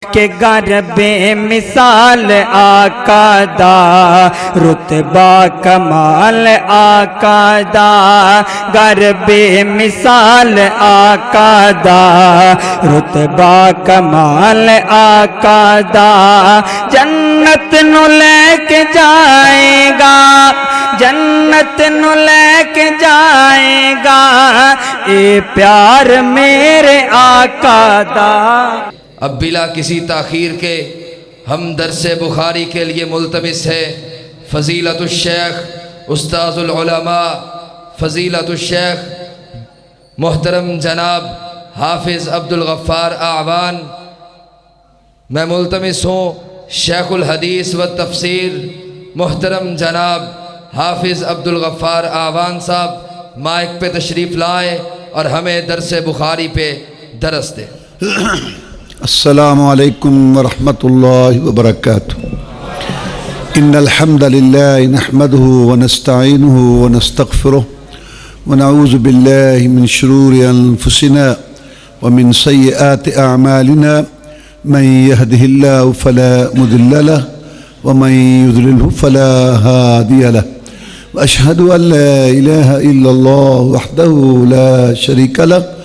کہ گر بے مثال آقا دا رتبہ کمال آقا دا، گر بے مثال آقا دا رتبہ کمال آقا دا، جنت نو لے کے جائے گا، جنت نو لے کے جائے گا، اے پیار میرے آقا دا۔ اب بلا کسی تاخیر کے ہم درس بخاری کے لیے ملتمس ہے فضیلت الشیخ استاذ العلماء فضیلت الشیخ محترم جناب حافظ عبدالغفار اعوان۔ میں ملتمس ہوں شیخ الحدیث و تفسیر محترم جناب حافظ عبدالغفار اعوان صاحب مائک پہ تشریف لائیں اور ہمیں درس بخاری پہ درس دیں۔ السلام علیکم ورحمۃ اللہ وبرکاتہ۔ ان الحمد للہ نحمده ونستعینه ونستغفره ونعوذ باللہ من شرور انفسنا ومن سیئات اعمالنا، من يهده الله فلا مضل له ومن يضلله فلا هادي له، واشهد ان لا اله الا الله وحده لا شريك له،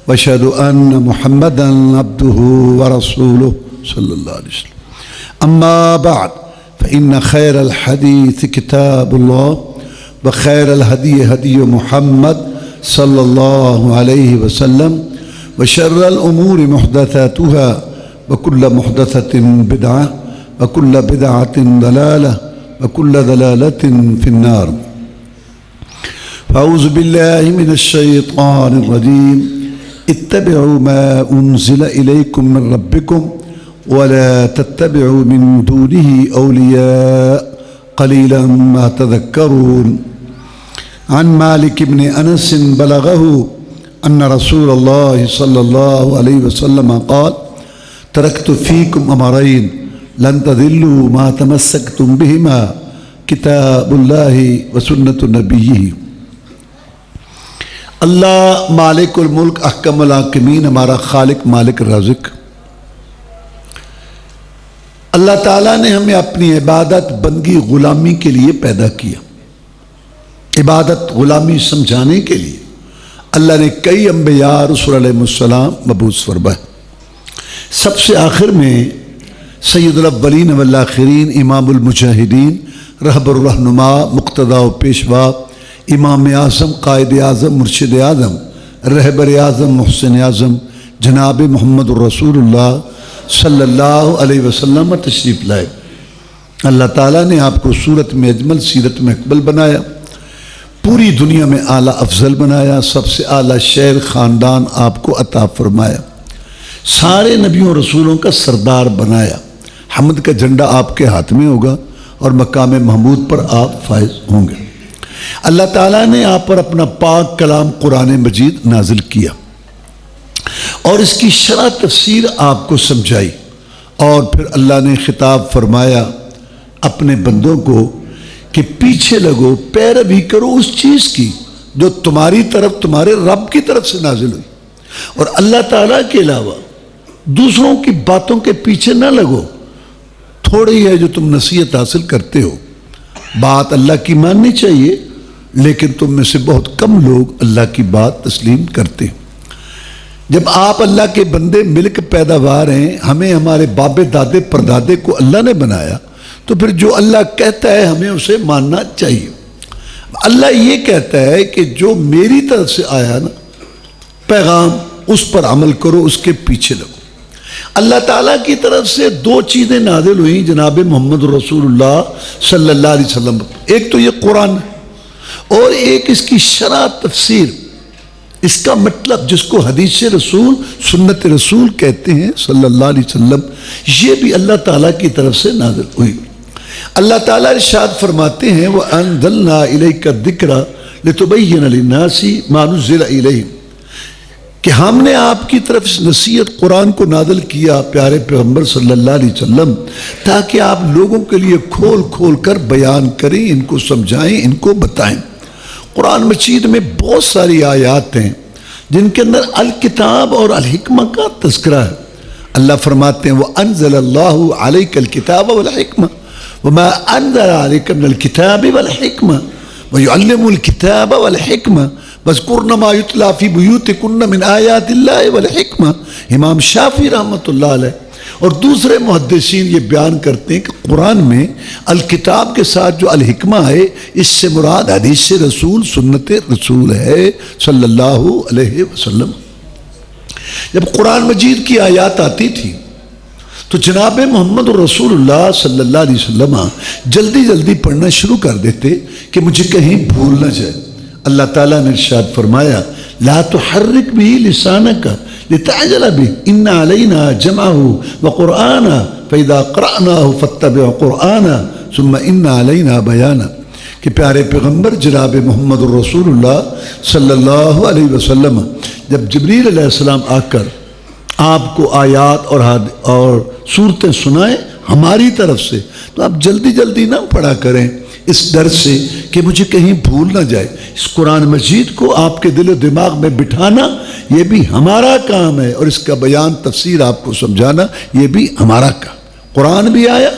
واشهد ان محمدا عبده ورسوله صلى الله عليه وسلم۔ اما بعد فان خير الحديث كتاب الله، وخير الهدي هدي محمد صلى الله عليه وسلم، وشر الامور محدثاتها، وكل محدثة بدعة، وكل بدعة ضلالة، وكل ضلالة في النار۔ فأعوذ بالله من الشيطان الرجيم، اتبعوا ما انزل الیکم من ربکم ولا تتبعوا من دونه اولیاء قلیلا ما تذکرون۔ عن مالک بن انس بلغه ان رسول اللہ صلی اللہ علیہ وسلم قال ترکت فیکم امرین لن تضلوا ما تمسکتم بهما کتاب اللہ وسنت نبیہ۔ اللہ مالک الملک احکم الحاکمین، ہمارا خالق مالک رازق، اللہ تعالیٰ نے ہمیں اپنی عبادت بندگی غلامی کے لیے پیدا کیا۔ عبادت غلامی سمجھانے کے لیے اللہ نے کئی انبیاء رسول علیہ السلام مبعوث فرمائے۔ سب سے آخر میں سید الاولین والآخرین، امام المجاہدین، رہبر الرہنما، مقتدی و پیشوا، امام اعظم، قائد اعظم، مرشد اعظم، رہبر اعظم، محسن اعظم، جناب محمد الرسول اللہ صلی اللہ علیہ وسلم تشریف لائے۔ اللہ تعالیٰ نے آپ کو صورت میں اجمل، سیرت میں اکمل بنایا، پوری دنیا میں اعلیٰ افضل بنایا، سب سے اعلیٰ شہر خاندان آپ کو عطا فرمایا، سارے نبیوں رسولوں کا سردار بنایا۔ حمد کا جھنڈا آپ کے ہاتھ میں ہوگا اور مقام محمود پر آپ فائز ہوں گے۔ اللہ تعالیٰ نے آپ پر اپنا پاک کلام قرآن مجید نازل کیا اور اس کی شرح تفسیر آپ کو سمجھائی، اور پھر اللہ نے خطاب فرمایا اپنے بندوں کو کہ پیچھے لگو، پیروی کرو اس چیز کی جو تمہاری طرف، تمہارے رب کی طرف سے نازل ہوئی، اور اللہ تعالیٰ کے علاوہ دوسروں کی باتوں کے پیچھے نہ لگو۔ تھوڑی ہے جو تم نصیحت حاصل کرتے ہو، بات اللہ کی ماننی چاہیے، لیکن تم میں سے بہت کم لوگ اللہ کی بات تسلیم کرتے ہیں۔ جب آپ اللہ کے بندے ملک پیداوار ہیں، ہمیں ہمارے باپ دادے پردادے کو اللہ نے بنایا، تو پھر جو اللہ کہتا ہے ہمیں اسے ماننا چاہیے۔ اللہ یہ کہتا ہے کہ جو میری طرف سے آیا نا پیغام، اس پر عمل کرو، اس کے پیچھے لگو۔ اللہ تعالیٰ کی طرف سے دو چیزیں نازل ہوئیں جناب محمد رسول اللہ صلی اللہ علیہ وسلم، ایک تو یہ قرآن اور ایک اس کی شرح تفسیر، اس کا مطلب جس کو حدیث رسول، سنت رسول کہتے ہیں صلی اللہ علیہ وسلم، یہ بھی اللہ تعالیٰ کی طرف سے نازل ہوئی۔ اللہ تعالیٰ ارشاد فرماتے ہیں وَأَنزَلْنَا إِلَيْكَ الذِّكْرَ لِتُبَيِّنَ لِلنَّاسِ مَا نُزِّلَ إِلَيْهِمْ، کہ ہم نے آپ کی طرف نصیحت قرآن کو نازل کیا پیارے پیغمبر صلی اللہ علیہ وسلم، تاکہ آپ لوگوں کے لیے کھول کھول کر بیان کریں، ان کو سمجھائیں، ان کو بتائیں۔ قرآن مجید میں بہت ساری آیات ہیں جن کے اندر الکتاب اور الحکمہ کا تذکرہ ہے۔ اللہ فرماتے ہیں وَأَنزَلَ اللَّهُ عَلَيْكَ الْكِتَابَ وَالْحِكْمَةَ وَمَا أَنزَلَ عَلَيْكَ مِنَ الْكِتَابِ وَالْحِكْمَةِ وَيُعَلِّمُ الْكِتَابَ وَالْحِكْمَةَ وَاذْكُرْنَ مَا يُتْلَى فِي بُيُوتِكُنَّ مِنْ آيَاتِ اللَّهِ وَالْحِكْمَةِ امام شافعی رحمۃ اللہ علیہ اور دوسرے محدثین یہ بیان کرتے ہیں کہ قرآن میں الکتاب کے ساتھ جو الحکمہ ہے اس سے مراد حدیث رسول سنت رسول ہے صلی اللہ علیہ وسلم۔ جب قرآن مجید کی آیات آتی تھی تو جناب محمد رسول اللہ صلی اللہ علیہ وسلم جلدی جلدی پڑھنا شروع کر دیتے کہ مجھے کہیں بھول نہ جائے۔ اللہ تعالیٰ نے ارشاد فرمایا لا تحرک به لسانک لتعجل به ان علینا جمعه وقرآنا فاذا قرأناه فاتبع قرآنا ثم ان علینا بیانا، کہ پیارے پیغمبر جناب محمد رسول اللہ صلی اللہ علیہ وسلم جب جبریل علیہ السلام آ کر آپ کو آیات اور صورتیں سنائیں ہماری طرف سے تو آپ جلدی جلدی نہ پڑھا کریں اس ڈر سے کہ مجھے کہیں بھول نہ جائے۔ اس قرآن مجید کو آپ کے دل و دماغ میں بٹھانا یہ بھی ہمارا کام ہے، اور اس کا بیان تفسیر آپ کو سمجھانا یہ بھی ہمارا کام۔ قرآن بھی آیا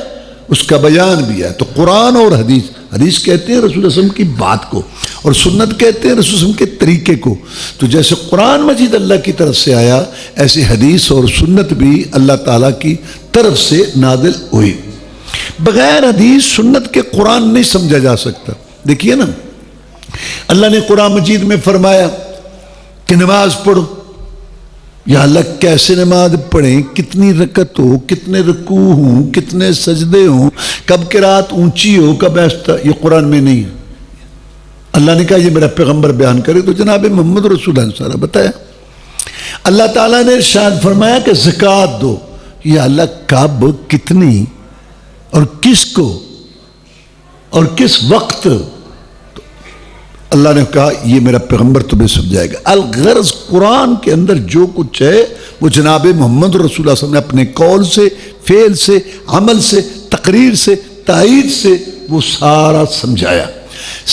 اس کا بیان بھی آیا، تو قرآن اور حدیث کہتے ہیں رسول اللہ صلی اللہ علیہ وسلم کی بات کو، اور سنت کہتے ہیں رسول اللہ صلی اللہ علیہ وسلم کے طریقے کو۔ تو جیسے قرآن مجید اللہ کی طرف سے آیا ایسے حدیث اور سنت بھی اللہ تعالیٰ کی طرف سے نازل ہوئی۔ بغیر حدیث سنت کے قرآن نہیں سمجھا جا سکتا۔ دیکھیے نا اللہ نے قرآن مجید میں فرمایا کہ نماز پڑھو، یا اللہ کیسے نماز پڑھیں، کتنی رکعت ہو، کتنے رکوع ہوں، کتنے سجدے ہوں، کب قرات اونچی ہو، کب ایسا، یہ قرآن میں نہیں ہے۔ اللہ نے کہا یہ میرا پیغمبر بیان کرے، تو جناب محمد رسول اللہ نے سارا بتایا۔ اللہ تعالیٰ نے ارشاد فرمایا کہ زکوٰۃ دو، یا اللہ کب، کتنی اور کس کو اور کس وقت؟ اللہ نے کہا یہ میرا پیغمبر تمہیں سمجھائے گا۔ الغرض قرآن کے اندر جو کچھ ہے وہ جناب محمد رسول اللہ صلی اللہ علیہ وسلم نے اپنے قول سے، فعل سے، عمل سے، تقریر سے، تائید سے وہ سارا سمجھایا۔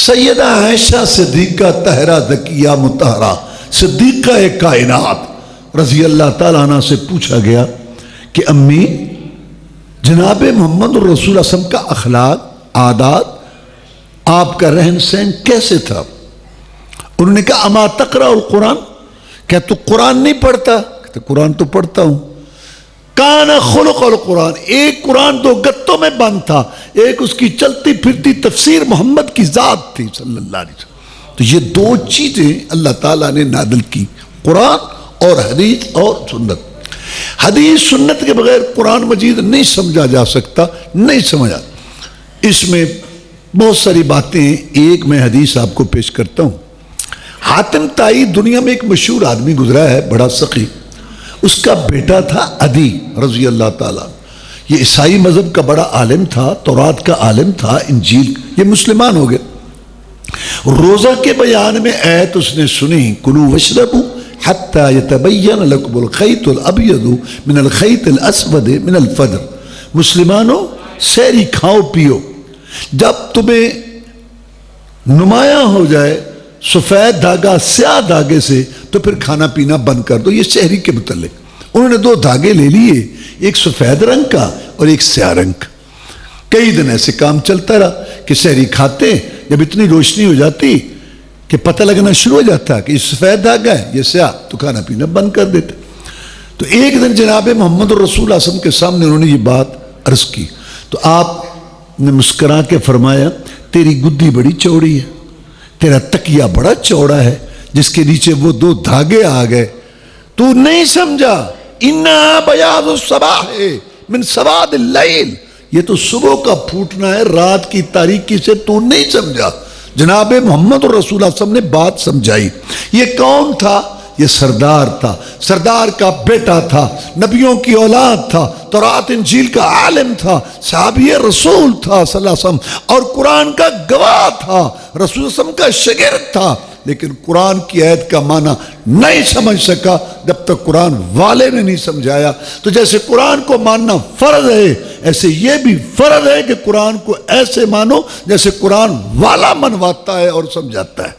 سیدہ عائشہ صدیقہ طاہرہ ذکیہ مطہرہ صدیقہ کائنات رضی اللہ تعالیٰ عنہ سے پوچھا گیا کہ امی جناب محمد رسول اللہ صلی اللہ علیہ وسلم کا اخلاق، عادات، آپ کا رہن سہن کیسے تھا؟ انہوں نے کہا اما تقرأ القرآن، کیا تو قرآن نہیں پڑھتا؟ کہتے قرآن تو پڑھتا ہوں۔ کان خلق القرآن، ایک قرآن دو گتوں میں بند تھا، ایک اس کی چلتی پھرتی تفسیر محمد کی ذات تھی صلی اللہ علیہ وسلم۔ تو یہ دو چیزیں اللہ تعالیٰ نے نازل کی، قرآن اور حدیث اور سنت۔ حدیث سنت کے بغیر قرآن مجید نہیں سمجھا جا سکتا، نہیں سمجھا۔ اس میں بہت ساری باتیں، ایک میں حدیث آپ کو پیش کرتا ہوں۔ حاتم طائی دنیا میں ایک مشہور آدمی گزرا ہے، بڑا سخی، اس کا بیٹا تھا عدی رضی اللہ تعالیٰ۔ یہ عیسائی مذہب کا بڑا عالم تھا، تورات کا عالم تھا، انجیل، یہ مسلمان ہو گئے۔ روزہ کے بیان میں آیت اس نے سنی کلوا واشربوا حتی یتبین لکم الخیط الابیض من الخیط الاسود من الفجر، مسلمانوں سحری کھاؤ پیو، جب تمہیں نمایاں ہو جائے سفید دھاگا سیاہ دھاگے سے تو پھر کھانا پینا بند کر دو۔ یہ سحری کے متعلق انہوں نے دو دھاگے لے لیے، ایک سفید رنگ کا اور ایک سیاہ رنگ کا۔ کئی دن ایسے کام چلتا رہا کہ سحری کھاتے، جب اتنی روشنی ہو جاتی کہ پتہ لگنا شروع ہو جاتا کہ یہ سفید دھاگا ہے یہ سیاہ، تو کھانا پینا بند کر دیتے۔ تو ایک دن جناب محمد رسول اللہ صلی اللہ علیہ وسلم کے سامنے انہوں نے یہ بات عرض کی، تو آپ نے مسکرا کے فرمایا تیری گدی بڑی چوڑی ہے، تیرا تکیہ بڑا چوڑا ہے جس کے نیچے وہ دو دھاگے آ گئے، تو نہیں سمجھا، اِنَّا بَيَاضُ الصَّبَاحِ مِن سَوَادِ اللَّيْلِ، یہ تو صبح کا پھوٹنا ہے رات کی تاریکی سے، تو نہیں سمجھا۔ جناب محمد رسول اللہ صلی اللہ علیہ وسلم نے بات سمجھائی۔ یہ کون تھا؟ یہ سردار تھا، سردار کا بیٹا تھا، نبیوں کی اولاد تھا، تورات انجیل کا عالم تھا، صحابی رسول تھا صلی اللہ علیہ وسلم، اور قرآن کا گواہ تھا، رسول صلی اللہ علیہ وسلم کا شاگرد تھا، لیکن قرآن کی آیت کا معنی نہیں سمجھ سکا جب تک قرآن والے نے نہیں سمجھایا۔ تو جیسے قرآن کو ماننا فرض ہے، ایسے یہ بھی فرض ہے کہ قرآن کو ایسے مانو جیسے قرآن والا منواتا ہے اور سمجھاتا ہے۔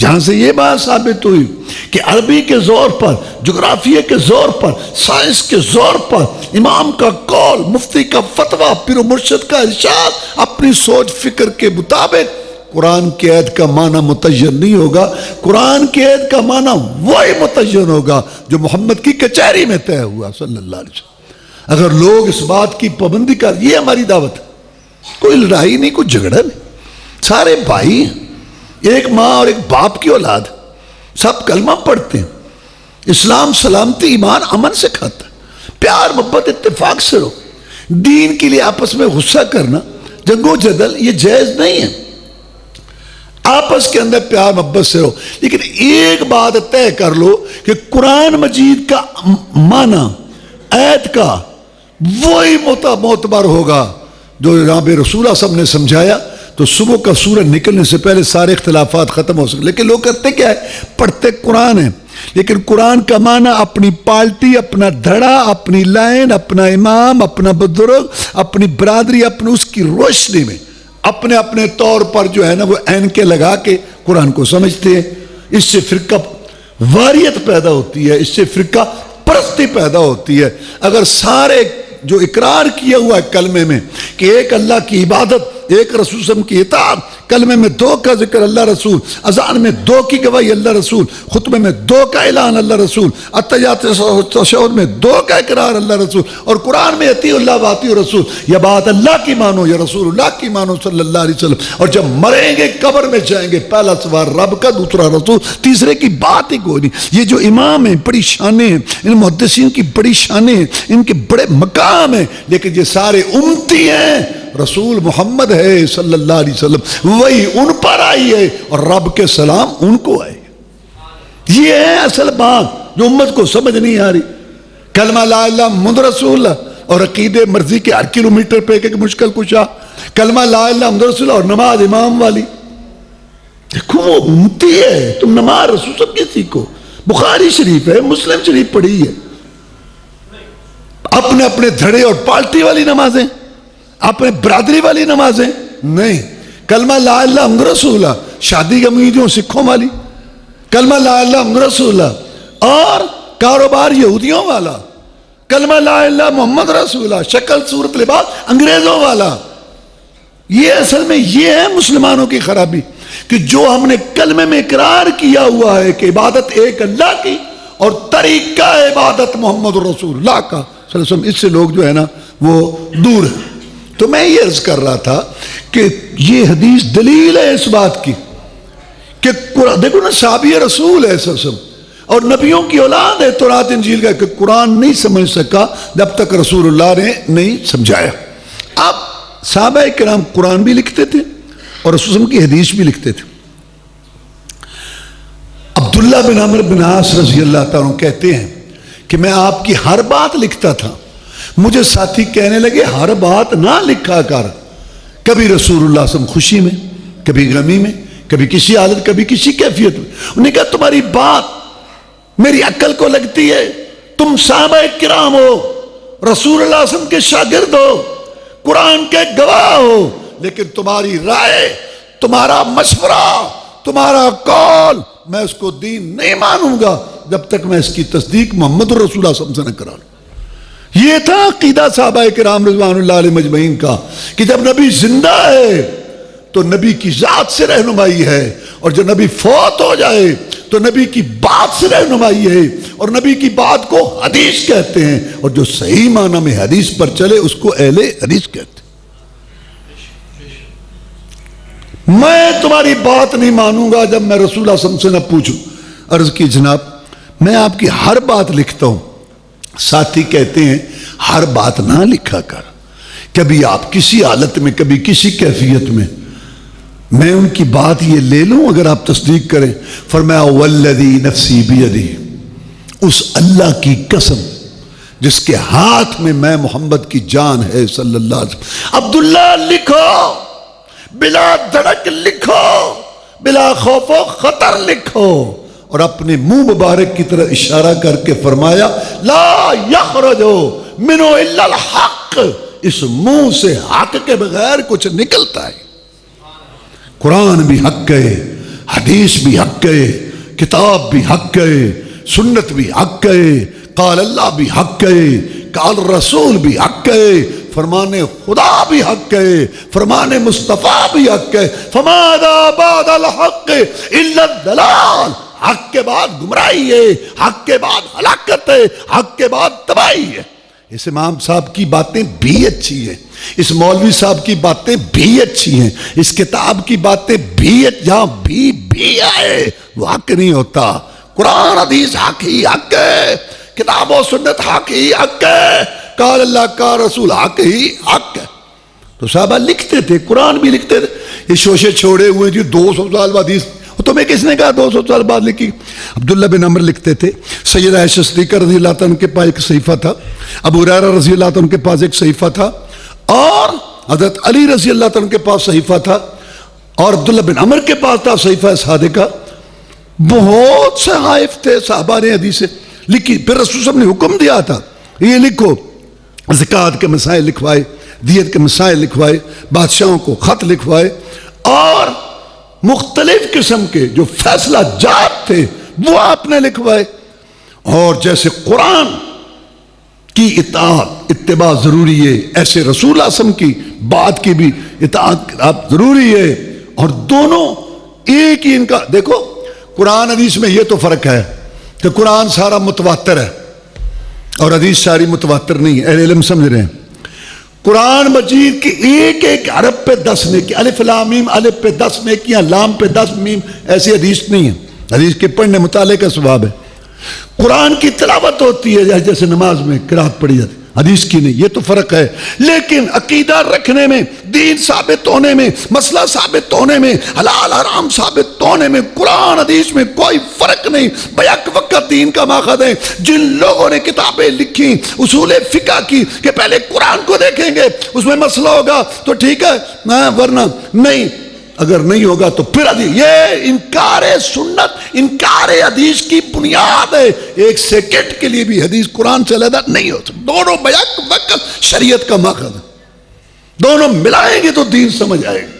جہاں سے یہ بات ثابت ہوئی کہ عربی کے زور پر، جغرافیہ کے زور پر، سائنس کے زور پر امام کا قول، مفتی کا فتویٰ، پیر و مرشد کا ارشاد اپنی سوچ فکر کے مطابق قرآن کی آیت کا معنی متعین نہیں ہوگا. قرآن کی آیت کا معنی وہی متعین ہوگا جو محمد کی کچہری میں طے ہوا صلی اللہ علیہ وسلم. اگر لوگ اس بات کی پابندی کر، یہ ہماری دعوت ہے. کوئی لڑائی نہیں، کوئی جھگڑا نہیں، سارے بھائی ہیں، ایک ماں اور ایک باپ کی اولاد، سب کلمہ پڑھتے ہیں. اسلام سلامتی، ایمان امن سے کھاتا ہے. پیار محبت اتفاق سے رہو. دین کے لیے آپس میں غصہ کرنا، جنگ و جدل، یہ جائز نہیں ہے. آپس کے اندر پیار محبت سے رہو. لیکن ایک بات طے کر لو کہ قرآن مجید کا معنی آیت کا وہی معتبر ہوگا جو جناب رسول اللہ صلی اللہ علیہ وسلم نے سمجھایا. تو صبح کا سورج نکلنے سے پہلے سارے اختلافات ختم ہو سکتے. لیکن لوگ کرتے کیا ہے؟ پڑھتے قرآن ہیں، لیکن قرآن کا معنی اپنی پارٹی، اپنا دھڑا، اپنی لائن، اپنا امام، اپنا بزرگ، اپنی برادری، اپنے اس کی روشنی میں اپنے اپنے طور پر جو ہے نا وہ عین کے لگا کے قرآن کو سمجھتے ہیں. اس سے فرقہ واریت پیدا ہوتی ہے، اس سے فرقہ پرستی پیدا ہوتی ہے. اگر سارے جو اقرار کیا ہوا ہے کلمے میں کہ ایک اللہ کی عبادت، ایک رسول صلی اللہ علیہ وسلم کی اطاعت، کلمے میں 2 کا ذکر اللہ رسول، اذان میں 2 کی گواہی اللہ رسول، خطبے میں 2 کا اعلان اللہ رسول، اتحیات تشہد میں 2 کا اقرار اللہ رسول، اور قرآن میں اطیعوا اللہ واطیعوا الرسول، یا بات اللہ کی مانو یا رسول اللہ کی مانو صلی اللہ علیہ وسلم. اور جب مریں گے قبر میں جائیں گے، پہلا سوال رب کا، دوسرا رسول، تیسرے کی بات ہی کوئی نہیں. یہ جو امام ہیں بڑی شانیں ہیں، ان محدثین کی بڑی شانیں ہیں، ان کے بڑے مقام ہیں، لیکن یہ سارے امتی ہیں. رسول محمد ہے صلی اللہ علیہ وسلم، وہی ان پر آئی ہے اور رب کے سلام ان کو آئے. یہ ہے اصل بات جو امت کو سمجھ نہیں آ رہی. کلمہ لا الہ محمد رسول اللہ اور عقیدے مرضی کے 8 کلومیٹر پہ ایک مشکل کشا. کلمہ لا الہ محمد رسول اللہ اور نماز امام والی. دیکھو وہ امتی ہے، تم نماز رسول سب کے سیکھو. بخاری شریف ہے، مسلم شریف پڑھی ہے. اپنے اپنے دھڑے اور پارٹی والی نمازیں، اپنے برادری والی نمازیں نہیں. کلمہ لا الہ محمد رسول اللہ شادی کے میدیوں سکھوں والی، کلمہ لا الہ محمد رسول اللہ اور کاروبار یہودیوں والا، کلمہ لا الہ محمد رسول اللہ شکل صورت لباس انگریزوں والا. یہ اصل میں یہ ہے مسلمانوں کی خرابی کہ جو ہم نے کلمے میں اقرار کیا ہوا ہے کہ عبادت ایک اللہ کی اور طریقہ عبادت محمد رسول اللہ کا صلی اللہ علیہ وسلم، اس سے لوگ جو ہے نا وہ دور ہیں. تو میں یہ عرض کر رہا تھا کہ یہ حدیث دلیل ہے اس بات کی کہ دیکھو نا صحابی رسول ہے سب اور نبیوں کی اولاد ہے تورات انجیل کا، کہ قرآن نہیں سمجھ سکا جب تک رسول اللہ نے نہیں سمجھایا. اب صحابہ کرام قرآن بھی لکھتے تھے اور رسول اللہ کی حدیث بھی لکھتے تھے. عبداللہ بن عمرو بن عاص رضی اللہ تعالیٰ کہتے ہیں کہ میں آپ کی ہر بات لکھتا تھا. مجھے ساتھی کہنے لگے ہر بات نہ لکھا کر، کبھی رسول اللہ صلی اللہ علیہ وسلم خوشی میں، کبھی غمی میں، کبھی کسی حالت، کبھی کسی کیفیت میں. انہوں نے کہا تمہاری بات میری عقل کو لگتی ہے، تم صحابہ کرام ہو، رسول اللہ صلی اللہ علیہ وسلم کے شاگرد ہو، قرآن کے گواہ ہو، لیکن تمہاری رائے، تمہارا مشورہ، تمہارا قول میں اس کو دین نہیں مانوں گا جب تک میں اس کی تصدیق محمد رسول اللہ صلی اللہ علیہ وسلم سے نہ کرا لوں. یہ تھا عقیدہ صحابہ کرام رضوان اللہ علیہ مجمعین کا کہ جب نبی زندہ ہے تو نبی کی ذات سے رہنمائی ہے، اور جب نبی فوت ہو جائے تو نبی کی بات سے رہنمائی ہے، اور نبی کی بات کو حدیث کہتے ہیں، اور جو صحیح معنی میں حدیث پر چلے اس کو اہل حدیث کہتے ہیں. میں تمہاری بات نہیں مانوں گا جب میں رسول اللہ صلی اللہ علیہ وسلم سے نہ پوچھوں. عرض کی جناب میں آپ کی ہر بات لکھتا ہوں. ساتھی کہتے ہیں ہر بات نہ لکھا کر، کبھی آپ کسی حالت میں، کبھی کسی کیفیت میں ان کی بات یہ لے لوں اگر آپ تصدیق کریں. فرمایا والذی نفسی بیدی، اس اللہ کی قسم جس کے ہاتھ میں محمد کی جان ہے صلی اللہ علیہ وسلم. عبداللہ لکھو، بلا دھڑک لکھو، بلا خوف و خطر لکھو، اور اپنے منہ مبارک کی طرح اشارہ کر کے فرمایا لا یخرج منہ الا الحق، اس منہ سے حق کے بغیر کچھ نکلتا ہے. قرآن بھی حق ہے، حدیث بھی حق ہے، کتاب بھی حق ہے، سنت بھی حق ہے، قال اللہ بھی حق ہے، قال رسول بھی حق ہے، فرمان خدا بھی حق ہے، فرمان مصطفیٰ بھی حق ہے، فماذا بعد الحق الا الضلال، حق کے بعد گمراہی ہے، حق کے بعد ہلاکت ہے، حق کے بعد تباہی ہے۔ اس امام صاحب کی باتیں بھی اچھی ہیں، اس مولوی صاحب کی باتیں بھی اچھی ہیں، اس کتاب کی باتیں بھی جہاں بھی آئے وہ حق نہیں ہوتا۔ قرآن حدیث حق ہی حق ہے، کتاب و سنت حق ہی حق ہے، قال اللہ کا رسول حق ہی حق ہے۔ تو صحابہ لکھتے تھے، قرآن بھی لکھتے تھے۔ یہ شوشے چھوڑے ہوئے جو 200 سال بعد حدیث، تمہیں کس نے کہا 200 سال بعد لکھی؟ عبداللہ بن عمر لکھتے تھے، سیدہ عائشہ صدیقہ رضی اللہ عنہ کے پاس ایک صحیفہ تھا، ابو ہریرہ رضی اللہ عنہ کے پاس ایک صحیفہ تھا، اور حضرت علی رضی اللہ عنہ کے پاس صحیفہ تھا، اور عبداللہ بن عمر کے پاس تھا صحیفہ صادقہ۔ بہت سے صحائف تھے، صحابہ نے حدیثیں لکھی۔ پھر رسول صاحب نے حکم دیا تھا یہ لکھو، زکوٰۃ کے مسائل لکھوائے، دیت کے مسائل لکھوائے، بادشاہوں کو خط لکھوائے، اور مختلف قسم کے جو فیصلہ جات تھے وہ آپ نے لکھوائے۔ اور جیسے قرآن کی اطاعت اتباع ضروری ہے، ایسے رسول اللہ صلی اللہ علیہ وسلم کی بات کی بھی اطاعت ضروری ہے، اور دونوں ایک ہی۔ ان کا دیکھو قرآن حدیث میں یہ تو فرق ہے کہ قرآن سارا متواتر ہے اور حدیث ساری متواتر نہیں ہے، اہل علم سمجھ رہے ہیں۔ قرآن مجید کی ایک ایک حرف پہ 10 نیکی، الف لام میم، الف پہ 10 نیکیاں، لام پہ 10 میم، ایسی حدیث نہیں ہے۔ حدیث کے پڑھنے مطالعے کا ثواب ہے۔ قرآن کی تلاوت ہوتی ہے جیسے نماز میں قرات پڑھی جاتی، حدیث کی نہیں، یہ تو فرق ہے۔ لیکن عقیدہ رکھنے میں، دین ثابت ہونے میں، مسئلہ ثابت ہونے میں، حلال حرام ثابت ہونے میں قرآن حدیث میں کوئی فرق نہیں، بیک وقت دین کا ماخذ ہے۔ جن لوگوں نے کتابیں لکھی اصول فقہ کی کہ پہلے قرآن کو دیکھیں گے، اس میں مسئلہ ہوگا تو ٹھیک ہے، ورنہ نہیں، اگر نہیں ہوگا تو پھر حدیث۔ یہ انکار سنت، انکار حدیث کی بنیاد ہے۔ ایک سیکنڈ کے لیے بھی حدیث قرآن سے علیحدہ نہیں ہوتا، دونوں بیک وقت شریعت کا ماخذ ہے، دونوں ملائیں گے تو دین سمجھ آئے گا۔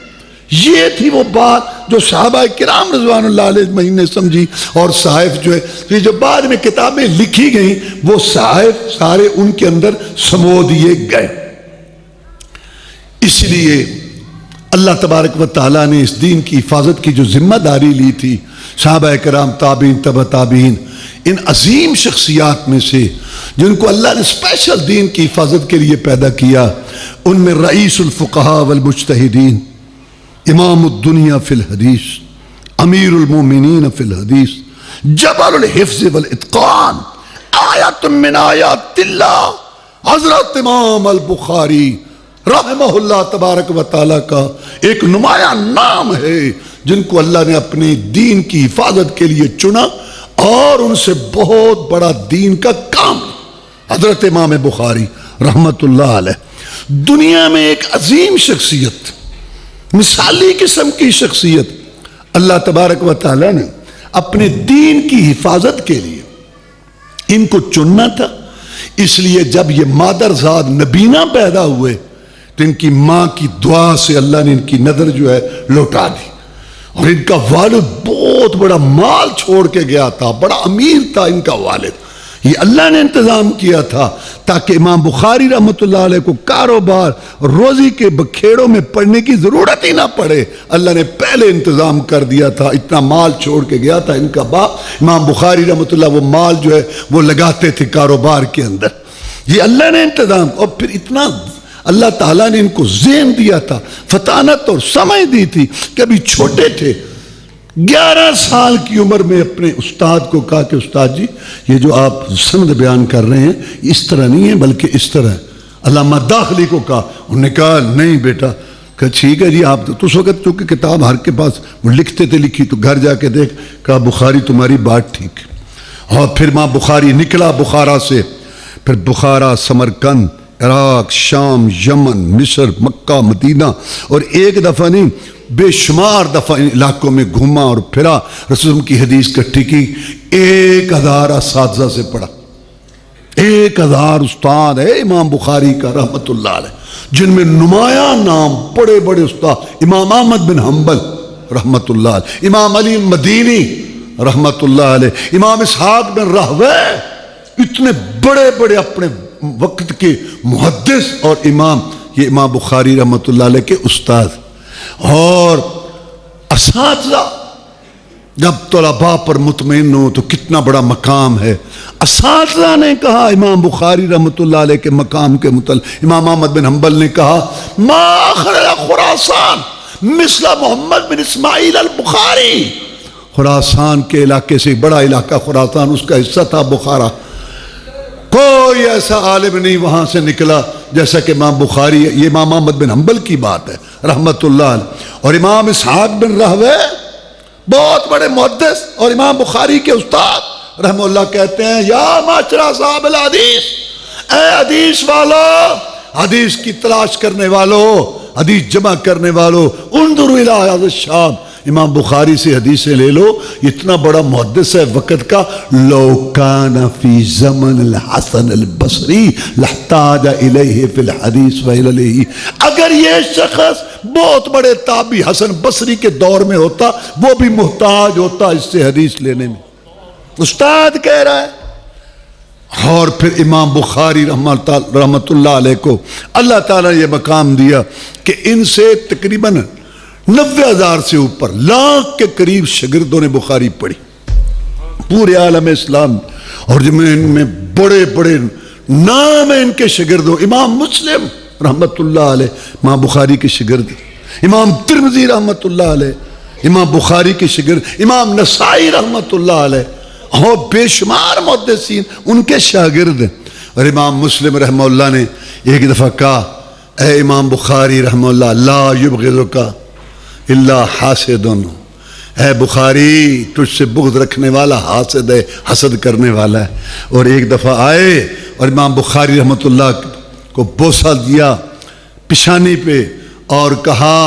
یہ تھی وہ بات جو صحابہ کرام رضوان اللہ علیہ اجمعین نے سمجھی، اور صحائف جو ہے یہ جو بعد میں کتابیں لکھی گئیں وہ صحائف سارے ان کے اندر سمو دیے گئے۔ اس لیے اللہ تبارک و تعالیٰ نے اس دین کی حفاظت کی جو ذمہ داری لی تھی، صحابہ کرام، تابعین، تبع تابعین، ان عظیم شخصیات میں سے جن کو اللہ نے اسپیشل دین کی حفاظت کے لیے پیدا کیا، ان میں رئیس الفقہاء والمجتہدین، امام الدنیا فی الحدیث، امیر المومنین فی الحدیث، جبل الحفظ والاتقان، آیت من آیات اللہ، حضرت امام البخاری رحمہ اللہ تبارک و تعالیٰ کا ایک نمایاں نام ہے جن کو اللہ نے اپنے دین کی حفاظت کے لیے چنا، اور ان سے بہت بڑا دین کا کام حضرت امام بخاری رحمت اللہ علیہ۔ دنیا میں ایک عظیم شخصیت، مثالی قسم کی شخصیت اللہ تبارک و تعالیٰ نے اپنے دین کی حفاظت کے لیے ان کو چننا تھا۔ اس لیے جب یہ مادرزاد نبینا پیدا ہوئے تو ان کی ماں کی دعا سے اللہ نے ان کی نظر جو ہے لوٹا دی، اور ان کا والد بہت بڑا مال چھوڑ کے گیا تھا، بڑا امیر تھا ان کا والد۔ یہ اللہ نے انتظام کیا تھا تاکہ امام بخاری رحمت اللہ علیہ کو کاروبار روزی کے بکھیڑوں میں پڑنے کی ضرورت ہی نہ پڑے، اللہ نے پہلے انتظام کر دیا تھا۔ اتنا مال چھوڑ کے گیا تھا ان کا باپ امام بخاری رحمت اللہ، وہ مال جو ہے وہ لگاتے تھے کاروبار کے اندر، یہ اللہ نے انتظام۔ اور پھر اتنا اللہ تعالیٰ نے ان کو ذہن دیا تھا، فطانت اور سمجھ دی تھی کہ ابھی چھوٹے تھے، 11 سال کی عمر میں اپنے استاد کو کہا کہ استاد جی یہ جو آپ سند بیان کر رہے ہیں اس طرح نہیں ہے بلکہ اس طرح ہے۔ علامہ داخلی کو کہا، انہوں نے کہا نہیں بیٹا، کہ ٹھیک ہے جی آپ تو اس وقت چونکہ کتاب ہر کے پاس وہ لکھتے تھے، لکھی تو گھر جا کے دیکھ، کہا بخاری تمہاری بات ٹھیک ہے۔ اور پھر ماں بخاری نکلا بخارا سے، پھر بخارا، سمرقند، عراق، شام، یمن، مصر، مکہ، مدینہ، اور ایک دفعہ نہیں بے شمار دفعہ ان علاقوں میں گھوما اور پھرا، رسول کی حدیث اکٹھی کی، 1000 اساتذہ سے پڑھا، 1000 استاد ہے امام بخاری کا رحمت اللہ علیہ، جن میں نمایاں نام بڑے بڑے استاد، امام احمد بن حنبل رحمت اللہ علیہ، امام علی مدینی رحمت اللہ علیہ، امام اسحاق بن راہوے، اتنے بڑے بڑے اپنے وقت کے محدث، اور یہ امام بخاری رحمت اللہ علیہ کے استاد اور اساتذہ۔ جب طلباء پر مطمئن ہو تو کتنا بڑا مقام ہے۔ اساتذہ نے کہا امام بخاری رحمت اللہ علیہ کے مقام کے متعلق، امام احمد بن حنبل نے کہا ما خرج خراسان مثل محمد بن اسماعیل البخاری، خراسان کے علاقے سے بڑا علاقہ خراسان، اس کا حصہ تھا بخارا، کوئی ایسا عالم نہیں وہاں سے نکلا جیسا کہ امام بخاری ہے۔ یہ امام احمد بن حنبل کی بات ہے رحمت اللہ علیہ۔ اور امام اسحاق بن راہوے بہت بڑے محدث اور امام بخاری کے استاد رحمہ اللہ کہتے ہیں یا معاشرہ صاحب الحدیث، اے حدیث والو، حدیث کی تلاش کرنے والو، حدیث جمع کرنے والو، انظروا الی ھذا الشام، امام بخاری سے حدیثیں لے لو، اتنا بڑا محدث ہے وقت کا۔ لو کان فی زمن الحسن البصری لاحتاج الیہ فی الحدیث وعللہ، اگر یہ شخص بہت بڑے تابعی حسن بصری کے دور میں ہوتا وہ بھی محتاج ہوتا اس سے حدیث لینے میں، استاد کہہ رہا ہے۔ اور پھر امام بخاری رحمت اللہ علیہ کو اللہ تعالیٰ نے یہ مقام دیا کہ ان سے تقریباً 90,000 سے اوپر لاکھ کے قریب شاگردوں نے بخاری پڑھی پورے عالم اسلام، اور جن میں بڑے بڑے نام ہیں ان کے شاگردوں، امام مسلم رحمت اللہ علیہ امام بخاری کے شاگرد، امام ترمذی رحمت اللہ علیہ امام بخاری کے شاگرد، امام نسائی رحمت اللہ علیہ، اور بے شمار محدثین ان کے شاگرد ہیں۔ اور امام مسلم رحمہ اللہ نے ایک دفعہ کہا اے امام بخاری رحمہ اللہ لا یبغضک الا حاسد، اے بخاری تجھ سے بغض رکھنے والا حاسد ہے، حسد کرنے والا ہے۔ اور ایک دفعہ آئے اور امام بخاری رحمت اللہ کو بوسہ دیا پیشانی پہ اور کہا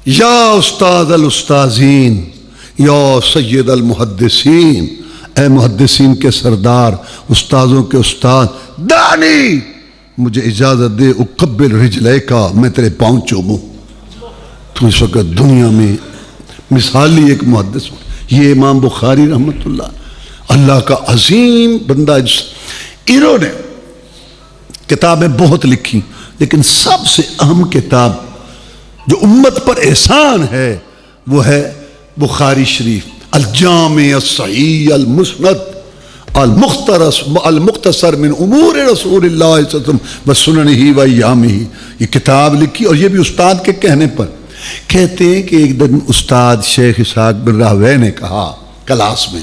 یا استاد الاستاذین یا سید المحدثین، اے محدثین کے سردار، استاذوں کے استاد، دانی مجھے اجازت دے اقبل رجلیکا، میں تیرے پاؤں چوموں۔ تو اس وقت دنیا میں مثالی ایک محدث، یہ امام بخاری رحمت اللہ کا عظیم بندہ۔ انہوں نے کتابیں بہت لکھی لیکن سب سے اہم کتاب جو امت پر احسان ہے وہ ہے بخاری شریف، الجامع الصحیح المسند المختصر من امور رسول اللہ صلی اللہ علیہ وسلم وسننہ وایامہ، یہ کتاب لکھی، اور یہ بھی استاد کے کہنے پر۔ کہتے ہیں کہ ایک دن استاد شیخ اسحاق بن راہوے نے کہا کلاس میں،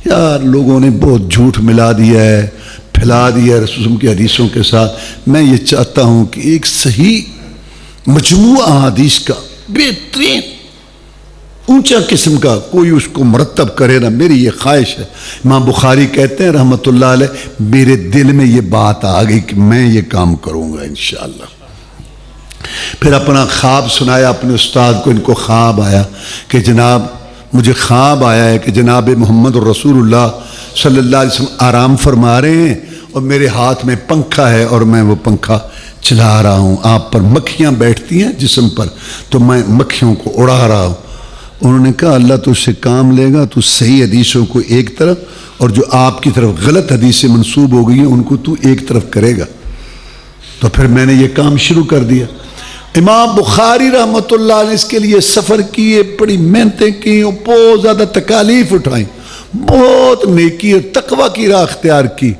یار لوگوں نے بہت جھوٹ ملا دیا ہے، پھیلا دیا ہے رسول کی حدیثوں کے ساتھ، میں یہ چاہتا ہوں کہ ایک صحیح مجموعہ حدیث کا بہترین اونچا قسم کا کوئی اس کو مرتب کرے نا، میری یہ خواہش ہے۔ امام بخاری کہتے ہیں رحمت اللہ علیہ میرے دل میں یہ بات آ گئی کہ میں یہ کام کروں گا انشاءاللہ۔ پھر اپنا خواب سنایا اپنے استاد کو، ان کو خواب آیا کہ جناب مجھے خواب آیا ہے کہ جناب محمد رسول اللہ صلی اللہ علیہ وسلم آرام فرما رہے ہیں اور میرے ہاتھ میں پنکھا ہے اور میں وہ پنکھا چلا رہا ہوں، آپ پر مکھیاں بیٹھتی ہیں جسم پر تو میں مکھیوں کو اڑا رہا ہوں۔ انہوں نے کہا اللہ تو اس سے کام لے گا، تو صحیح حدیثوں کو ایک طرف اور جو آپ کی طرف غلط حدیثیں منسوب ہو گئی ہیں ان کو تو ایک طرف کرے گا۔ تو پھر میں نے یہ کام شروع کر دیا۔ امام بخاری رحمت اللہ نے اس کے لیے سفر کیے، بڑی محنتیں کی، بہت زیادہ تکالیف اٹھائیں، بہت نیکی اور تقوی کی راہ اختیار کی،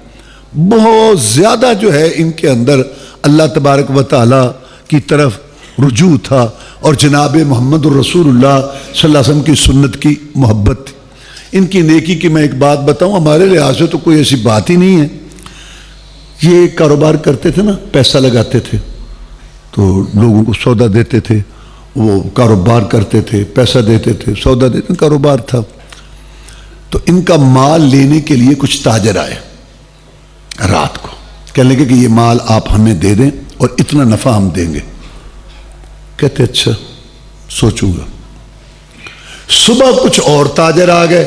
بہت زیادہ جو ہے ان کے اندر اللہ تبارک و تعالی کی طرف رجوع تھا اور جناب محمد الرسول اللہ صلی اللہ علیہ وسلم کی سنت کی محبت تھی۔ ان کی نیکی کی میں ایک بات بتاؤں، ہمارے لحاظ سے تو کوئی ایسی بات ہی نہیں ہے۔ یہ کاروبار کرتے تھے نا، پیسہ لگاتے تھے تو لوگوں کو سودا دیتے تھے، وہ کاروبار کرتے تھے، پیسہ دیتے تھے، سودا دیتے تھے، کاروبار تھا۔ تو ان کا مال لینے کے لیے کچھ تاجر آئے رات کو، کہنے لگے کہ یہ مال آپ ہمیں دے دیں اور اتنا نفع ہم دیں گے۔ کہتے اچھا سوچوں گا۔ صبح کچھ اور تاجر آ گئے،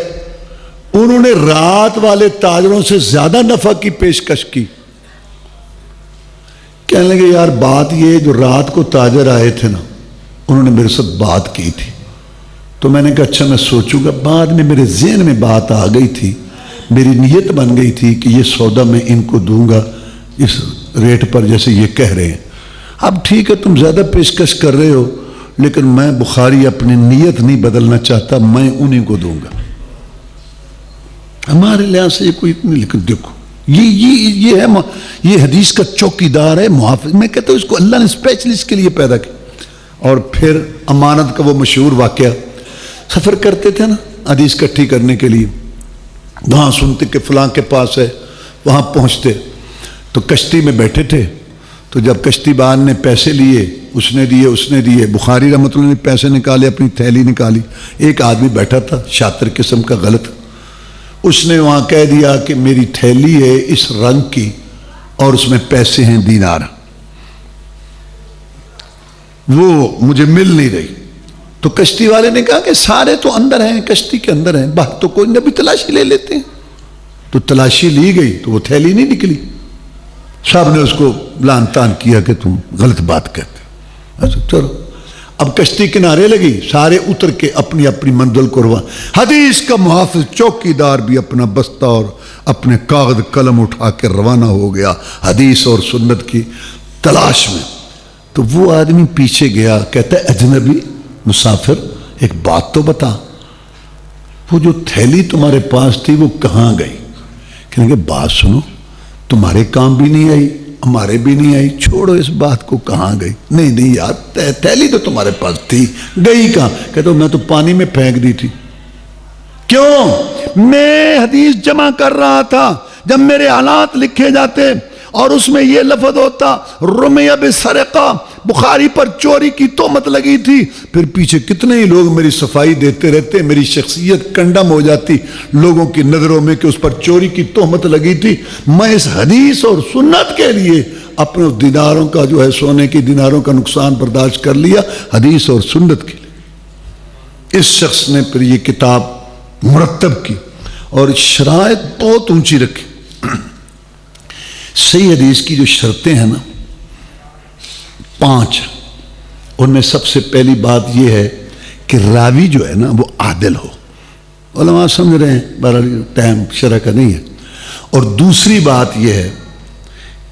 انہوں نے رات والے تاجروں سے زیادہ نفع کی پیشکش کی۔ کہنے لگے یار بات یہ جو رات کو تاجر آئے تھے نا انہوں نے میرے ساتھ بات کی تھی، تو میں نے کہا اچھا میں سوچوں گا. بعد میں میرے ذہن میں بات آ گئی تھی، میری نیت بن گئی تھی کہ یہ سودا میں ان کو دوں گا اس ریٹ پر جیسے یہ کہہ رہے ہیں. اب ٹھیک ہے تم زیادہ پیشکش کر رہے ہو، لیکن میں بخاری اپنی نیت نہیں بدلنا چاہتا، میں انہیں کو دوں گا. ہمارے لحاظ سے یہ کوئی اتنی، لیکن دیکھو یہ ہے، یہ حدیث کا چوکیدار ہے، محافظ. میں کہتا ہوں اس کو اللہ نے اسپیشلسٹ کے لیے پیدا کیا. اور پھر امانت کا وہ مشہور واقعہ، سفر کرتے تھے نا حدیث اکٹھی کرنے کے لیے، وہاں سنتے کہ فلاں کے پاس ہے، وہاں پہنچتے تو کشتی میں بیٹھے تھے. تو جب کشتی بان نے پیسے لیے، اس نے دیے، بخاری رحمۃ اللہ نے پیسے نکالے، اپنی تھیلی نکالی. ایک آدمی بیٹھا تھا شاطر قسم کا، غلط، اس نے وہاں کہہ دیا کہ میری تھیلی ہے اس رنگ کی اور اس میں پیسے ہیں دینار، وہ مجھے مل نہیں رہی. تو کشتی والے نے کہا کہ سارے تو اندر ہیں، کشتی کے اندر ہیں، باہر تو کوئی نبی تلاشی لے لیتے ہیں. تو تلاشی لی گئی تو وہ تھیلی نہیں نکلی. صاحب نے اس کو لان تان کیا کہ تم غلط بات کہتے. اچھا چلو، اب کشتی کنارے لگی، سارے اتر کے اپنی اپنی منزل کو روان. حدیث کا محافظ چوکیدار بھی اپنا بستہ اور اپنے کاغذ قلم اٹھا کے روانہ ہو گیا حدیث اور سنت کی تلاش میں. تو وہ آدمی پیچھے گیا، کہتا ہے اجنبی مسافر ایک بات تو بتا، وہ جو تھیلی تمہارے پاس تھی وہ کہاں گئی؟ کہنے کہ بات سنو، تمہارے کام بھی نہیں آئی، ہمارے بھی نہیں آئی، چھوڑو اس بات کو، کہاں گئی؟ نہیں یار، تھیلی تو تمہارے پاس تھی، گئی کہاں؟ کہتا میں تو پانی میں پھینک دی تھی. کیوں؟ میں حدیث جمع کر رہا تھا، جب میرے حالات لکھے جاتے اور اس میں یہ لفظ ہوتا رمیہ بسرقہ، بخاری پر چوری کی تہمت لگی تھی، پھر پیچھے کتنے ہی لوگ میری صفائی دیتے رہتے، میری شخصیت کنڈم ہو جاتی لوگوں کی نظروں میں کہ اس پر چوری کی تہمت لگی تھی. میں اس حدیث اور سنت کے لیے اپنے دیناروں کا جو ہے سونے کی دیناروں کا نقصان برداشت کر لیا، حدیث اور سنت کے لیے. اس شخص نے پھر یہ کتاب مرتب کی اور شرائط بہت اونچی رکھی. صحیح حدیث کی جو شرطیں ہیں نا 5، ان میں سب سے پہلی بات یہ ہے کہ راوی جو ہے نا وہ عادل ہو. علماء سمجھ رہے ہیں، بہرحال ٹائم شرح کا نہیں ہے. اور دوسری بات یہ ہے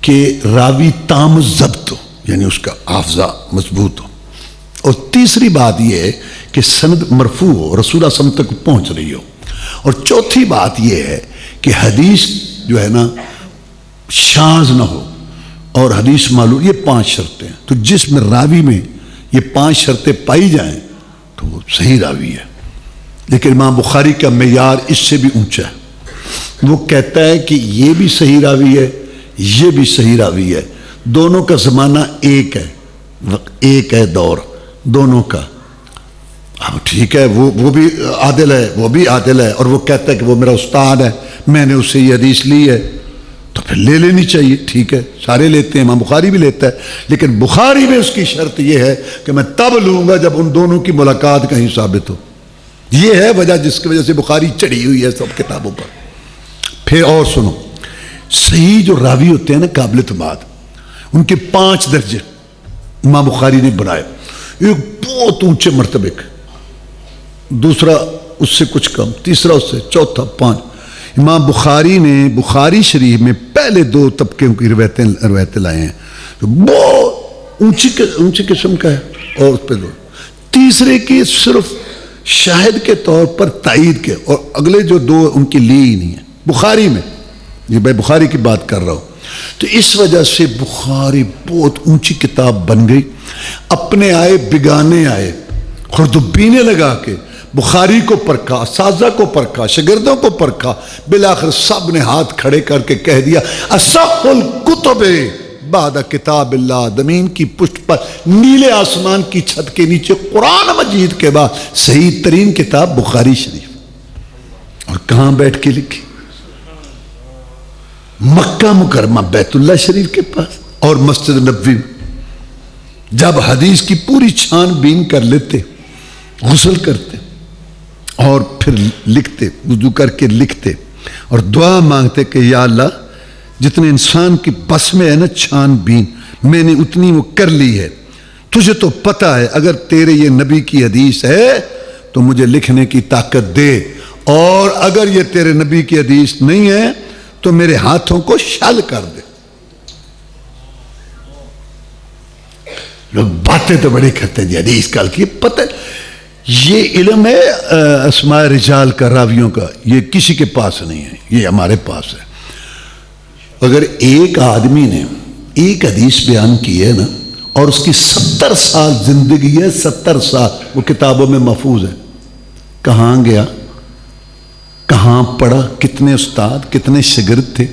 کہ راوی تام ضبط ہو، یعنی اس کا حافظہ مضبوط ہو. اور تیسری بات یہ ہے کہ سند مرفوع ہو، رسول اللہ صلی اللہ علیہ وسلم تک پہنچ رہی ہو. اور چوتھی بات یہ ہے کہ حدیث جو ہے نا شاذ نہ ہو اور حدیث معلوم. یہ 5 شرطیں ہیں. تو جس میں راوی میں یہ 5 شرطیں پائی جائیں تو وہ صحیح راوی ہے. لیکن امام بخاری کا معیار اس سے بھی اونچا ہے. وہ کہتا ہے کہ یہ بھی صحیح راوی ہے، یہ بھی صحیح راوی ہے، دونوں کا زمانہ ایک ہے دور دونوں کا. اب ٹھیک ہے، وہ بھی عادل ہے، وہ بھی عادل ہے، اور وہ کہتا ہے کہ وہ میرا استاد ہے، میں نے اس سے یہ حدیث لی ہے، تو پھر لے لینی چاہیے. ٹھیک ہے، سارے لیتے ہیں، امام بخاری بھی لیتا ہے. لیکن بخاری میں اس کی شرط یہ ہے کہ میں تب لوں گا جب ان دونوں کی ملاقات کہیں ثابت ہو. یہ ہے وجہ جس کی وجہ سے بخاری چڑھی ہوئی ہے سب کتابوں پر. پھر اور سنو، صحیح جو راوی ہوتے ہیں نا قابل اعتماد، ان کے 5 درجے امام بخاری نے بنائے. ایک بہت اونچے مرتبے کا، دوسرا اس سے کچھ کم، تیسرا اس سے، چوتھا، 5. امام بخاری نے بخاری شریف میں پہلے 2 طبقے کی روایتیں لائے ہیں جو بہت اونچی قسم کا ہے. اور اس پہ 2 تیسرے کی صرف شاہد کے طور پر تائید کے، اور اگلے جو 2 ان کی لی ہی نہیں ہے بخاری میں. یہ میں بخاری کی بات کر رہا ہوں. تو اس وجہ سے بخاری بہت اونچی کتاب بن گئی. اپنے آئے بگانے آئے، خردبینے لگا کے بخاری کو پرکھا، اساتذہ کو پرکھا، شاگردوں کو پرکھا. بالآخر سب نے ہاتھ کھڑے کر کے کہہ دیا اصح الکتب بعد کتاب اللہ. زمین کی پشت پر نیلے آسمان کی چھت کے نیچے قرآن مجید کے بعد صحیح ترین کتاب بخاری شریف. اور کہاں بیٹھ کے لکھی؟ مکہ مکرمہ بیت اللہ شریف کے پاس اور مسجد نبوی. جب حدیث کی پوری چھان بین کر لیتے، غسل کرتے اور پھر لکھتے، وضو کر کے لکھتے اور دعا مانگتے کہ یا اللہ جتنے انسان کی بس میں ہے نا چھان بین، میں نے اتنی وہ کر لی ہے، تجھے تو پتہ ہے اگر تیرے یہ نبی کی حدیث ہے تو مجھے لکھنے کی طاقت دے، اور اگر یہ تیرے نبی کی حدیث نہیں ہے تو میرے ہاتھوں کو شل کر دے۔ لوگ باتیں تو بڑی کرتے ہیں جی حدیث کل کی، پتہ یہ علم ہے اسماء رجال کا، راویوں کا، یہ کسی کے پاس نہیں ہے، یہ ہمارے پاس ہے۔ اگر ایک آدمی نے ایک حدیث بیان کی ہے نا، اور اس کی 70 سال زندگی ہے، 70 سال وہ کتابوں میں محفوظ ہے، کہاں گیا، کہاں پڑھا، کتنے استاد، کتنے شاگرد تھے۔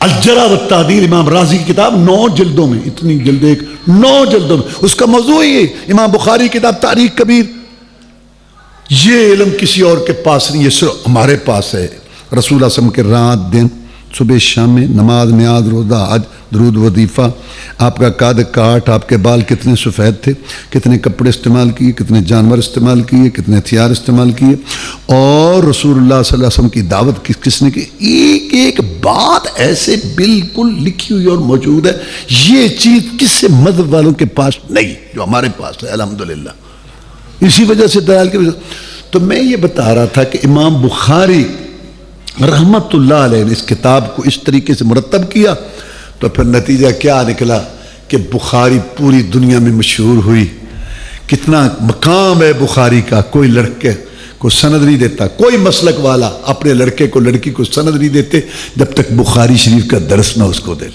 الجرح والتعدیل امام رازی کی کتاب 9 جلدوں میں، اتنی جلد، 9 جلدوں میں، اس کا موضوع ہی ہے۔ امام بخاری کی کتاب تاریخ کبیر۔ یہ علم کسی اور کے پاس نہیں، یہ صرف ہمارے پاس ہے۔ رسول اللہ صلی اللہ علیہ وسلم کے رات دن، صبح شام میں، نماز نیاز، روزہ حج، درود وظیفہ، آپ کا قد کاٹ، آپ کے بال کتنے سفید تھے، کتنے کپڑے استعمال کیے، کتنے جانور استعمال کیے، کتنے ہتھیار استعمال کیے، اور رسول اللہ صلی اللہ علیہ وسلم کی دعوت کس نے کی، ایک ایک بات ایسے بالکل لکھی ہوئی اور موجود ہے۔ یہ چیز کسی مذہب والوں کے پاس نہیں جو ہمارے پاس ہے الحمدللہ۔ اسی وجہ سے دلائل کی وجہ تو میں یہ بتا رہا تھا کہ امام بخاری رحمت اللہ علیہ نے اس کتاب کو اس طریقے سے مرتب کیا، تو پھر نتیجہ کیا نکلا کہ بخاری پوری دنیا میں مشہور ہوئی۔ کتنا مقام ہے بخاری کا، کوئی لڑکے کو سند نہیں دیتا، کوئی مسلک والا اپنے لڑکے کو لڑکی کو سند نہیں دیتے جب تک بخاری شریف کا درس نہ اس کو دے۔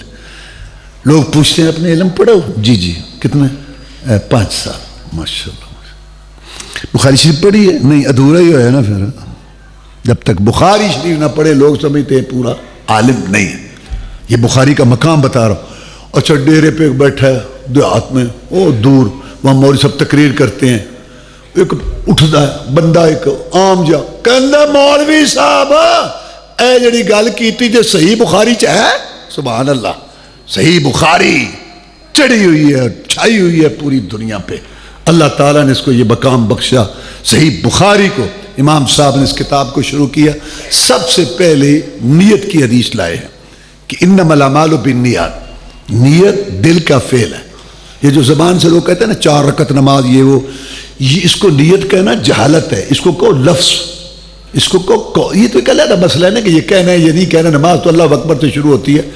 لوگ پوچھتے ہیں اپنے علم پڑھو، جی کتنے، 5 سال، ماشاءاللہ۔ بخاری شریف پڑھی ہے؟ نہیں، ادھورا ہی ہے نا پھر۔ جب تک بخاری شریف نہ پڑھے لوگ سمجھتے ہیں پورا عالم نہیں ہے۔ یہ بخاری کا مقام بتا رہا ہوں۔ اچھا ڈیرے پہ بیٹھا ہے دیہات میں، او دور، وہاں مولوی صاحب تقریر کرتے ہیں، ایک اٹھتا ہے بندہ، ایک عام جا کہندا مولوی صاحب اے جڑی گل کیتی جے صحیح بخاری چ ہے، سبحان اللہ، صحیح بخاری چڑھی ہوئی ہے، چھائی ہوئی ہے پوری دنیا پہ۔ اللہ تعالیٰ نے اس کو یہ مقام بخشا، صحیح بخاری کو۔ امام صاحب نے اس کتاب کو شروع کیا، سب سے پہلے نیت کی حدیث لائے ہیں کہ انما الاعمال بالنیات، نیت دل کا فعل ہے۔ یہ جو زبان سے لوگ کہتے ہیں نا 4 رکعت نماز، یہ اس کو نیت کہنا جہالت ہے، اس کو کہو لفظ، اس کو کہو، یہ تو کہہ لینا مسئلہ ہے نا کہ یہ کہنا ہے یہ نہیں کہنا، نماز تو اللہ اکبر سے شروع ہوتی ہے۔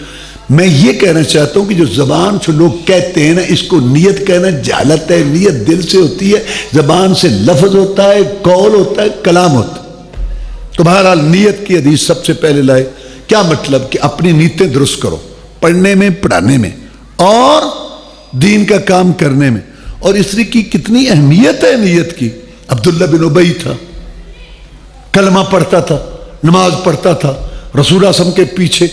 میں یہ کہنا چاہتا ہوں کہ جو زبان سے لوگ کہتے ہیں نا اس کو نیت کہنا جہالت ہے۔ نیت دل سے ہوتی ہے، زبان سے لفظ ہوتا ہے، قول ہوتا ہے، کلام ہوتا ہے۔ تو بہرحال نیت کی حدیث سب سے پہلے لائے۔ کیا مطلب کہ اپنی نیتیں درست کرو، پڑھنے میں، پڑھانے میں اور دین کا کام کرنے میں۔ اور اس کی کتنی اہمیت ہے نیت کی۔ عبداللہ بن ابی تھا، کلمہ پڑھتا تھا، نماز پڑھتا تھا، رسول اللہ صلی اللہ علیہ وسلم کے پیچھے،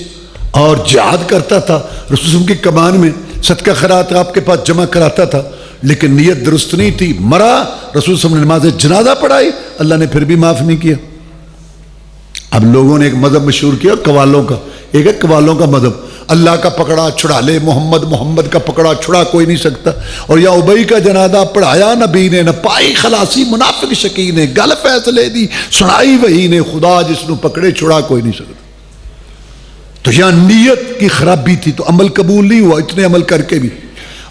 اور جہاد کرتا تھا، رسول اللہ علیہ وسلم کی کمان میں صدقہ خیرات آپ کے پاس جمع کراتا تھا، لیکن نیت درست نہیں تھی، مرا، رسول اللہ علیہ وسلم نے نماز جنازہ پڑھائی، اللہ نے پھر بھی معاف نہیں کیا۔ اب لوگوں نے ایک مذہب مشہور کیا قوالوں کا، ایک ہے قوالوں کا مذہب، اللہ کا پکڑا چھڑا لے، محمد کا پکڑا چھڑا کوئی نہیں سکتا۔ اور یا ابئی کا جنازہ پڑھایا نبی نے، نہ پائی خلاصی منافق شکی نے، گل فیصلے دی سنائی وہی نے، خدا جس نو پکڑے چھڑا کوئی نہیں سکتا۔ تو یہاں نیت کی خرابی تھی تو عمل قبول نہیں ہوا، اتنے عمل کر کے بھی۔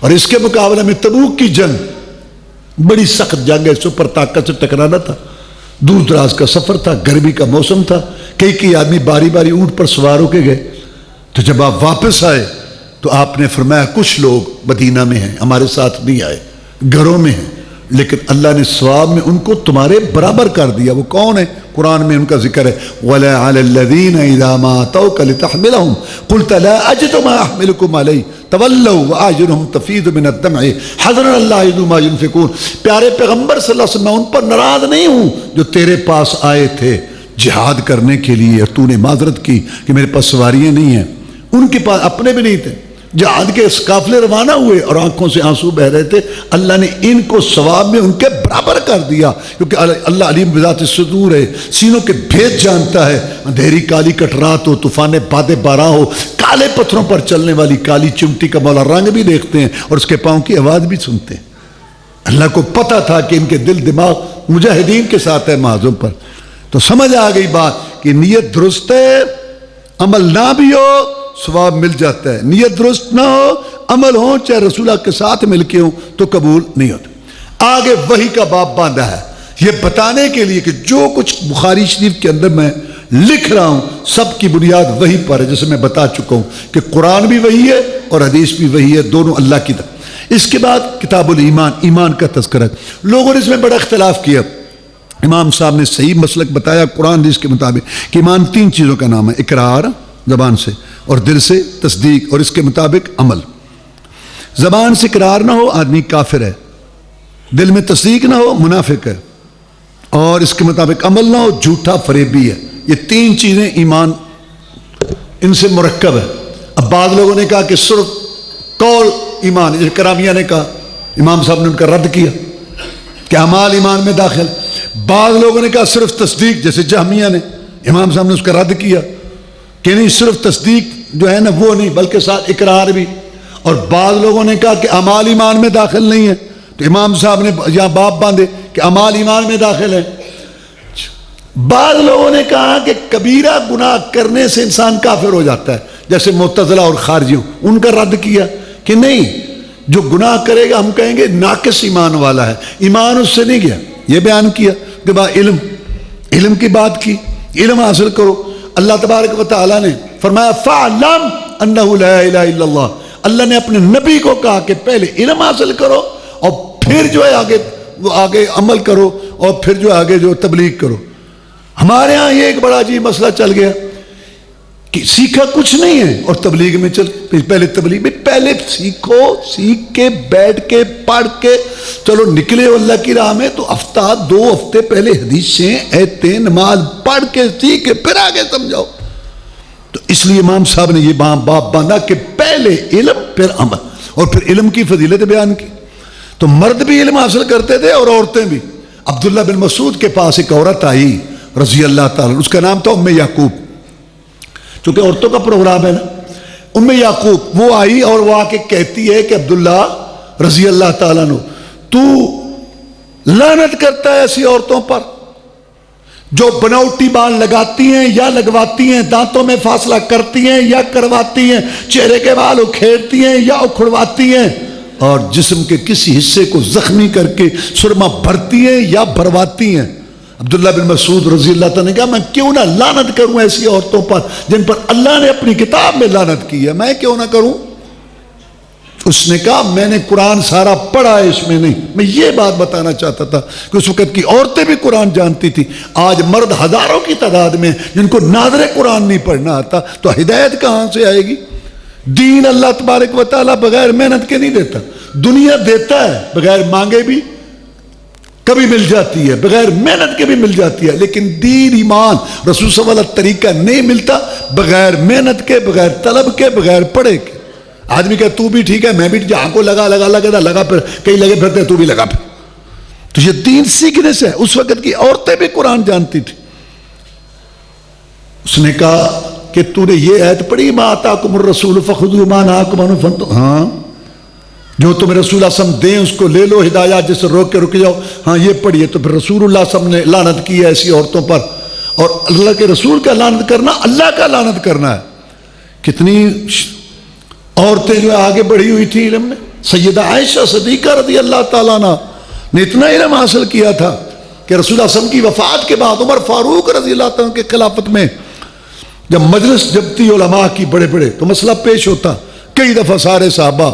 اور اس کے مقابلے میں تبوک کی جنگ بڑی سخت جنگ ہے، سپر طاقت سے ٹکرانا تھا، دور دراز کا سفر تھا، گرمی کا موسم تھا، کئی آدمی باری باری اونٹ پر سوار ہو کے گئے۔ تو جب آپ واپس آئے تو آپ نے فرمایا کچھ لوگ مدینہ میں ہیں، ہمارے ساتھ نہیں آئے، گھروں میں ہیں، لیکن اللہ نے ثواب میں ان کو تمہارے برابر کر دیا۔ وہ کون ہے؟ قرآن میں ان کا ذکر ہے، وَلَا عَلَى الَّذِينَ إِذَا مَا أَتَوْكَ لِتَحْمِلَهُمْ قُلْتَ لَا أَجِدُ مَا أَحْمِلُكُمْ عَلَيْهِ تَوَلَّوْا وَأَعْيُنُهُمْ تَفِيضُ مِنَ الدَّمْعِ حَذَرَ اللَّهِ يَجِدُ مَا يُنْفِقُونَ۔ پیارے پیغمبر صلی اللہ علیہ وسلم، میں ان پر ناراض نہیں ہوں جو تیرے پاس آئے تھے جہاد کرنے کے لیے، اور تو نے معذرت کی کہ میرے پاس سواریاں نہیں ہیں، ان کے پاس اپنے بھی نہیں تھے، جہاد کے قافلے روانہ ہوئے اور آنکھوں سے آنسو بہ رہے تھے، اللہ نے ان کو ثواب میں ان کے برابر کر دیا، کیونکہ اللہ علیم بذات الصدور ہے، سینوں کے بھید جانتا ہے۔ اندھیری کالی کٹرات ہو، طوفان باد باراں ہو، کالے پتھروں پر چلنے والی کالی چمٹی کا مولا رنگ بھی دیکھتے ہیں اور اس کے پاؤں کی آواز بھی سنتے ہیں۔ اللہ کو پتہ تھا کہ ان کے دل دماغ مجاہدین کے ساتھ ہے محاذوں پر، تو سمجھ آ گئی بات کہ نیت درست ہے، عمل نہ بھی ہو ثواب مل جاتا ہے، نیت درست نہ ہو عمل ہوں چاہے رسول اللہ کے ساتھ مل کے ہوں تو قبول نہیں ہوتے. آگے وحی کا باب باندھا ہے یہ بتانے کے لیے کہ جو کچھ بخاری شریف کے اندر میں لکھ رہا ہوں سب کی بنیاد وحی پر ہے. جیسے میں بتا چکا ہوں کہ قرآن بھی وحی ہے اور حدیث بھی وحی ہے, دونوں اللہ کی طرف. اس کے بعد کتاب الایمان, ایمان کا تذکرہ. لوگوں نے اس میں بڑا اختلاف کیا. امام صاحب نے صحیح مسلک بتایا قرآن حدیث کے مطابق کہ ایمان 3 چیزوں کا نام ہے. اقرار زبان سے, اور دل سے تصدیق, اور اس کے مطابق عمل. زبان سے اقرار نہ ہو آدمی کافر ہے, دل میں تصدیق نہ ہو منافق ہے, اور اس کے مطابق عمل نہ ہو جھوٹا فریبی ہے. یہ 3 چیزیں ایمان ان سے مرکب ہے. اب بعض لوگوں نے کہا کہ صرف قول ایمان, جیسے کرامیہ نے کہا, امام صاحب نے ان کا رد کیا کہ اعمال ایمان میں داخل. بعض لوگوں نے کہا صرف تصدیق, جیسے جہمیہ نے, امام صاحب نے اس کا رد کیا کہ نہیں صرف تصدیق جو ہے نا وہ نہیں بلکہ ساتھ اقرار بھی. اور بعض لوگوں نے کہا کہ اعمال ایمان میں داخل نہیں ہے, تو امام صاحب نے یہاں باب باندھے کہ اعمال ایمان میں داخل ہے. بعض لوگوں نے کہا کہ کبیرہ گناہ کرنے سے انسان کافر ہو جاتا ہے, جیسے معتزلہ اور خارجیوں, ان کا رد کیا کہ نہیں, جو گناہ کرے گا ہم کہیں گے ناقص ایمان والا ہے, ایمان اس سے نہیں گیا. یہ بیان کیا کہ بعد علم کی بات کی, علم حاصل کرو. اللہ تبارک و تعالیٰ نے فرمایا فَعْلَمْ أَنَّهُ لَا إِلَهَ إِلَّا اللَّهُ. اللہ نے اپنے نبی کو کہا کہ پہلے علم حاصل کرو اور پھر جو ہے آگے عمل کرو, اور پھر جو آگے جو تبلیغ کرو. ہمارے ہاں یہ ایک بڑا عجیب مسئلہ چل گیا کہ سیکھا کچھ نہیں ہے اور تبلیغ میں چل, پہلے تبلیغ میں پہلے سیکھو, سیکھ کے بیٹھ کے پڑھ کے چلو نکلے اللہ کی راہ میں, تو ہفتہ 2 ہفتے پہلے حدیثیں ایتیں نماز پڑھ کے سیکھ کے پھر آگے سمجھاؤ. تو اس لیے امام صاحب نے یہ باب باندھا کہ پہلے علم پھر عمل, اور پھر علم کی فضیلت بیان کی. تو مرد بھی علم حاصل کرتے تھے اور عورتیں بھی. عبداللہ بن مسعود کے پاس ایک عورت آئی رضی اللہ تعالیٰ, اس کا نام تھا ام یعقوب, چونکہ عورتوں کا پروگرام ہے نا. ام یعقوب وہ آئی اور وہ آ کے کہتی ہے کہ عبداللہ رضی اللہ تعالیٰ عنہ تو لعنت کرتا ہے ایسی عورتوں پر جو بناوٹی بال لگاتی ہیں یا لگواتی ہیں, دانتوں میں فاصلہ کرتی ہیں یا کرواتی ہیں, چہرے کے بال اکھیڑتی ہیں یا اکھڑواتی ہیں, اور جسم کے کسی حصے کو زخمی کر کے سرما بھرتی ہیں یا بھرواتی ہیں. عبداللہ بن مسعود رضی اللہ تعالیٰ نے کہا میں کیوں نہ لعنت کروں ایسی عورتوں پر جن پر اللہ نے اپنی کتاب میں لعنت کی ہے, میں کیوں نہ کروں. اس نے کہا میں نے قرآن سارا پڑھا ہے, اس میں نہیں. میں یہ بات بتانا چاہتا تھا کہ اس وقت کی عورتیں بھی قرآن جانتی تھی. آج مرد ہزاروں کی تعداد میں جن کو ناظر قرآن نہیں پڑھنا آتا, تو ہدایت کہاں سے آئے گی. دین اللہ تبارک و تعالیٰ بغیر محنت کے نہیں دیتا, دنیا دیتا ہے بغیر مانگے بھی کبھی مل جاتی ہے, بغیر محنت کے بھی مل جاتی ہے, لیکن دین ایمان رسول صلی اللہ علیہ وسلم طریقہ نہیں ملتا بغیر محنت کے, بغیر طلب کے, بغیر پڑھے کے. آدمی کہ تو بھی ٹھیک ہے میں بھی, جہاں کو لگا پھر کہیں لگے پھرتے تو بھی لگا پھر. تو یہ دین سیکھنے سے. اس وقت کی عورتیں بھی قرآن جانتی تھی. اس نے کہا کہ تو نے یہ آیت پڑھی ما آتاکم الرسول فخذوہ ما نہاکم عنہ فانتہوا, ہاں جو تمہیں رسول اللہ صلی اللہ علیہ وسلم دیں اس کو لے لو, ہدایات جس سے روک کے رک جاؤ, ہاں یہ پڑھیے. تو پھر رسول اللہ صلی اللہ علیہ وسلم نے لعنت کی ہے ایسی عورتوں پر, اور اللہ کے رسول کا لعنت کرنا اللہ کا لعنت کرنا ہے. کتنی عورتیں جو آگے بڑھی ہوئی تھی علم میں. سیدہ عائشہ صدیقہ رضی اللہ تعالیٰ عنہ نے اتنا علم حاصل کیا تھا کہ رسول اللہ صلی اللہ علیہ وسلم کی وفات کے بعد عمر فاروق رضی اللہ تعالیٰ عنہ کے خلافت میں جب مجلس جبتی علماء کی بڑے بڑے تو مسئلہ پیش ہوتا, کئی دفعہ سارے صحابہ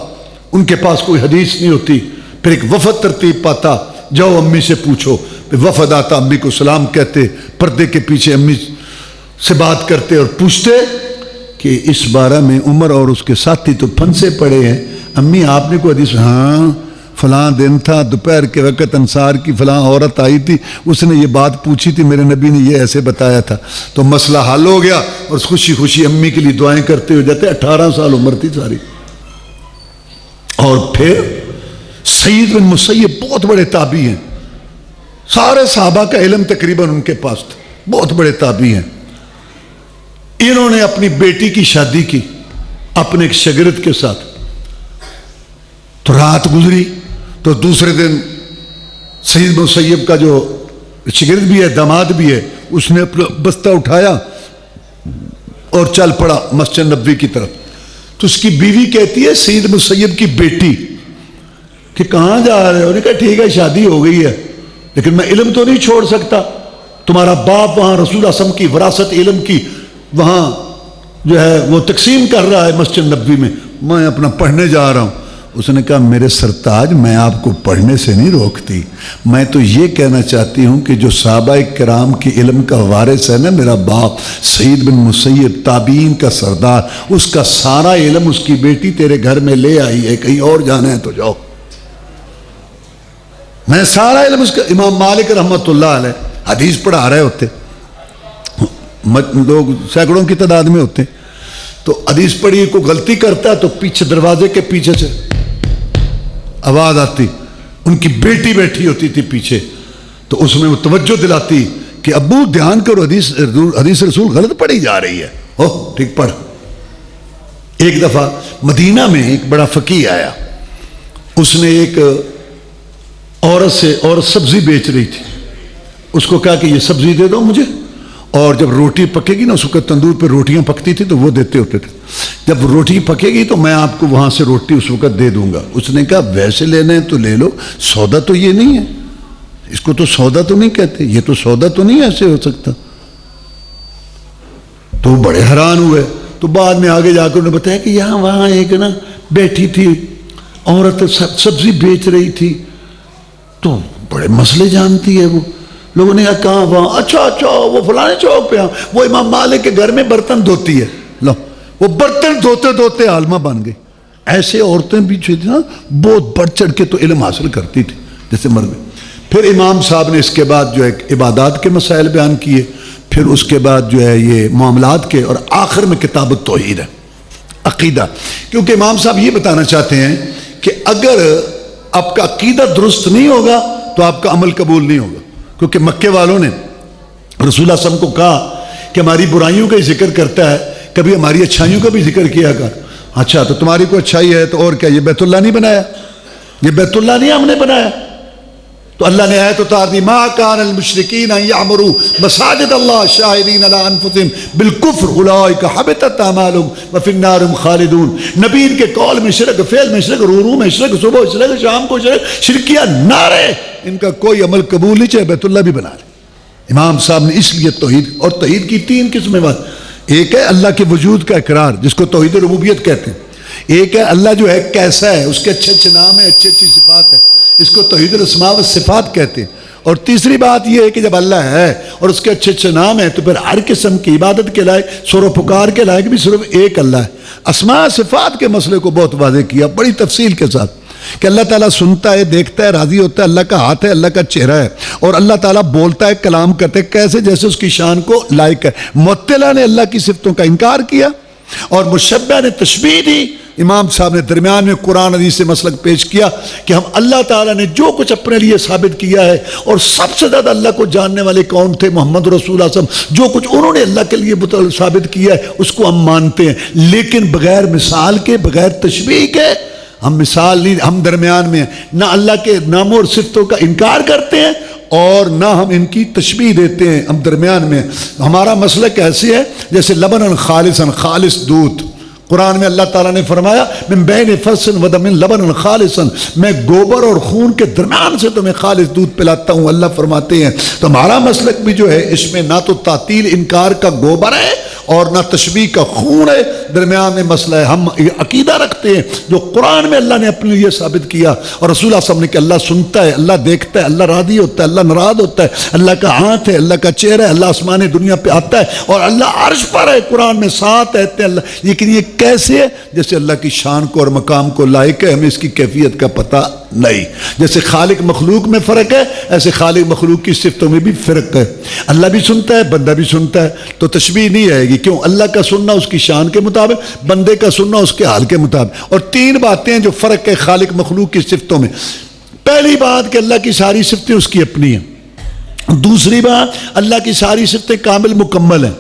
ان کے پاس کوئی حدیث نہیں ہوتی, پھر ایک وفد ترتیب پاتا, جاؤ امی سے پوچھو. پھر وفد آتا, امی کو سلام کہتے, پردے کے پیچھے امی سے بات کرتے اور پوچھتے کہ اس بارہ میں عمر اور اس کے ساتھی تو پھنسے پڑے ہیں, امی آپ نے کوئی حدیث؟ ہاں فلاں دن تھا دوپہر کے وقت انصار کی فلاں عورت آئی تھی, اس نے یہ بات پوچھی تھی, میرے نبی نے یہ ایسے بتایا تھا. تو مسئلہ حل ہو گیا اور خوشی خوشی امی کے لیے دعائیں کرتے ہوئے جاتے. 18 سال عمر تھی ساری. اور پھر سعید بن مسیب بہت بڑے تابعی ہیں, سارے صحابہ کا علم تقریباً ان کے پاس تھا, بہت بڑے تابعی ہیں. انہوں نے اپنی بیٹی کی شادی کی اپنے ایک شاگرد کے ساتھ. تو رات گزری تو دوسرے دن سعید بن مسیب کا جو شاگرد بھی ہے داماد بھی ہے, اس نے اپنا بستہ اٹھایا اور چل پڑا مسجد نبوی کی طرف. تو تو اس کی بیوی کہتی ہے سید مسیب کی بیٹی کہ کہاں جا رہے ہو؟ انہوں نے کہا ٹھیک ہے شادی ہو گئی ہے لیکن میں علم تو نہیں چھوڑ سکتا، تمہارا باپ وہاں رسول اللہ صلی اللہ علیہ وسلم کی وراثت علم کی وہاں جو ہے وہ تقسیم کر رہا ہے مسجد نبوی میں اپنا پڑھنے جا رہا ہوں۔ اس نے کہا میرے سرتاج میں آپ کو پڑھنے سے نہیں روکتی، میں تو یہ کہنا چاہتی ہوں کہ جو صحابہ کرام کے علم کا وارث ہے نا میرا باپ سعید بن مسیب تابعین کا سردار، اس کا سارا علم اس کی بیٹی تیرے گھر میں لے آئی ہے، کہیں اور جانا ہے تو جاؤ، میں سارا علم اس کا۔ امام مالک رحمۃ اللہ علیہ حدیث پڑھا رہے ہوتے، لوگ سینکڑوں کی تعداد میں ہوتے، تو حدیث پڑھی کوئی غلطی کرتا ہے تو پیچھے دروازے کے پیچھے سے آواز آتی، ان کی بیٹی بیٹھی ہوتی تھی پیچھے، تو اس میں وہ توجہ دلاتی کہ ابو دھیان کرو حدیث رسول غلط پڑھی جا رہی ہے، ٹھیک پڑھ۔ ایک دفعہ مدینہ میں ایک بڑا فقیہ آیا، اس نے ایک عورت سبزی بیچ رہی تھی، اس کو کہا کہ یہ سبزی دے دو مجھے، اور جب روٹی پکے گی نا، اس وقت تندور پہ روٹیاں پکتی تھی تو وہ دیتے ہوتے تھے، جب روٹی پکے گی تو میں آپ کو وہاں سے روٹی اس وقت دے دوں گا۔ اس نے کہا ویسے لینا ہے تو لے لو، سودا تو یہ نہیں ہے، اس کو تو سودا تو نہیں کہتے، یہ تو سودا تو نہیں ایسے ہو سکتا۔ تو بڑے حیران ہوئے، تو بعد میں آگے جا کر انہوں نے بتایا کہ یہاں وہاں ایک نا بیٹھی تھی عورت سبزی بیچ رہی تھی، تو بڑے مسئلے جانتی ہے وہ۔ لوگوں نے کہا کہاں وہاں؟ اچھا وہ فلانے چوک پہ، وہ امام مالک کے گھر میں برتن دھوتی ہے۔ لو وہ برتن دھوتے دھوتے عالمہ بن گئی۔ ایسے عورتیں بھی جو تھی نا بہت بڑھ چڑھ کے تو علم حاصل کرتی تھی جیسے مر گئی۔ پھر امام صاحب نے اس کے بعد جو ہے عبادات کے مسائل بیان کیے، پھر اس کے بعد جو ہے یہ معاملات کے، اور آخر میں کتاب التوحید ہے، عقیدہ، کیونکہ امام صاحب یہ بتانا چاہتے ہیں کہ اگر آپ کا عقیدہ درست نہیں ہوگا تو آپ کا عمل قبول نہیں ہوگا، کیونکہ مکے والوں نے رسول اللہ صلی اللہ علیہ وسلم کو کہا کہ ہماری برائیوں کا ہی ذکر کرتا ہے، کبھی ہماری اچھائیوں کا بھی ذکر کیا کر۔ اچھا تو تمہاری کوئی اچھائی ہے تو اور کیا، یہ بیت اللہ نہیں بنایا، یہ بیت اللہ نہیں ہم نے بنایا؟ تو اللہ نے آیت اتار دی، ما کان المشرکین ان یعمروا مساجد اللہ شاہدین علی انفسہم بالکفر اولئک حبطت اعمالہم وفی النار ہم خالدون۔ نبی ان کے قول میں شرک، فعل میں شرک، روح میں شرک، صبح شرک، شام کو شرک، شرکیہ نعرے، ان کا کوئی عمل قبول نہیں، چاہے بیت اللہ بھی بنا لے۔ امام صاحب نے اس لیے توحید، اور توحید کی تین قسمیں بات، ایک ہے اللہ کے وجود کا اقرار جس کو توحید ربوبیت کہتے ہیں، ایک ہے اللہ جو ہے کیسا ہے، اس کے اچھے اچھے نام ہیں، اچھی اچھی صفات ہیں، اس کو توحید الاسماء والصفات کہتے ہیں، اور تیسری بات یہ ہے کہ جب اللہ ہے اور اس کے اچھے اچھے نام ہیں تو پھر ہر قسم کی عبادت کے لائق، سر و پکار کے لائق بھی صرف ایک اللہ ہے۔ اسماء صفات کے مسئلے کو بہت واضح کیا بڑی تفصیل کے ساتھ کہ اللہ تعالیٰ سنتا ہے، دیکھتا ہے، راضی ہوتا ہے، اللہ کا ہاتھ ہے، اللہ کا چہرہ ہے، اور اللہ تعالیٰ بولتا ہے، کلام کرتے ہے کیسے جیسے اس کی شان کو لائق ہے۔ معطلہ نے اللہ کی صفتوں کا انکار کیا اور مشبہ نے تشبیہ دی۔ امام صاحب نے درمیان میں قرآن حدیث سے مسلک پیش کیا کہ ہم اللہ تعالیٰ نے جو کچھ اپنے لیے ثابت کیا ہے، اور سب سے زیادہ اللہ کو جاننے والے کون تھے؟ محمد رسول اللہ صلی اللہ علیہ وسلم، جو کچھ انہوں نے اللہ کے لیے ثابت کیا ہے اس کو ہم مانتے ہیں، لیکن بغیر مثال کے، بغیر تشبیہ کے ہم مثال نہیں، ہم درمیان میں ہیں، نہ اللہ کے ناموں اور صفتوں کا انکار کرتے ہیں اور نہ ہم ان کی تشبیہ دیتے ہیں، ہم درمیان میں ہیں۔ ہمارا مسلک ایسے ہے جیسے لبن خالصا، خالص دودھ۔ قرآن میں اللہ تعالیٰ نے فرمایا من بین فرث و دم لبن خالصا، میں گوبر اور خون کے درمیان سے تمہیں خالص دودھ پلاتا ہوں، اللہ فرماتے ہیں۔ تو ہمارا مسلک بھی جو ہے اس میں نہ تو تعطیل انکار کا گوبر ہے اور نہ تشبیہ کا خون ہے، درمیان میں مسئلہ ہے۔ ہم عقیدہ رکھتے ہیں جو قرآن میں اللہ نے اپنے لیے ثابت کیا، اور رسول اللہ صلی اللہ علیہ وسلم نے کہ اللہ سنتا ہے، اللہ دیکھتا ہے، اللہ راضی ہوتا ہے، اللہ ناراض ہوتا ہے، اللہ کا ہاتھ ہے، اللہ کا چہرہ ہے، اللہ آسمان دنیا پہ آتا ہے اور اللہ عرش پر ہے۔ قرآن میں 7 آیتیں ہیں اللہ، لیکن یہ کیسے ہے؟ جیسے اللہ کی شان کو اور مقام کو لائق ہے، ہمیں اس کی کیفیت کا پتہ نہیں۔ جیسے خالق مخلوق میں فرق ہے، ایسے خالق مخلوق کی صفتوں میں بھی فرق ہے۔ اللہ بھی سنتا ہے، بندہ بھی سنتا ہے، تو تشبیہ نہیں آئے گی۔ کیوں؟ اللہ کا سننا اس کی شان کے مطابق، بندے کا سننا اس کے حال کے مطابق۔ اور 3 باتیں ہیں جو فرق ہے خالق مخلوق کی صفتوں میں۔ پہلی بات کہ اللہ کی ساری صفتیں اس کی اپنی ہیں، دوسری بات اللہ کی ساری صفتیں کامل مکمل ہیں،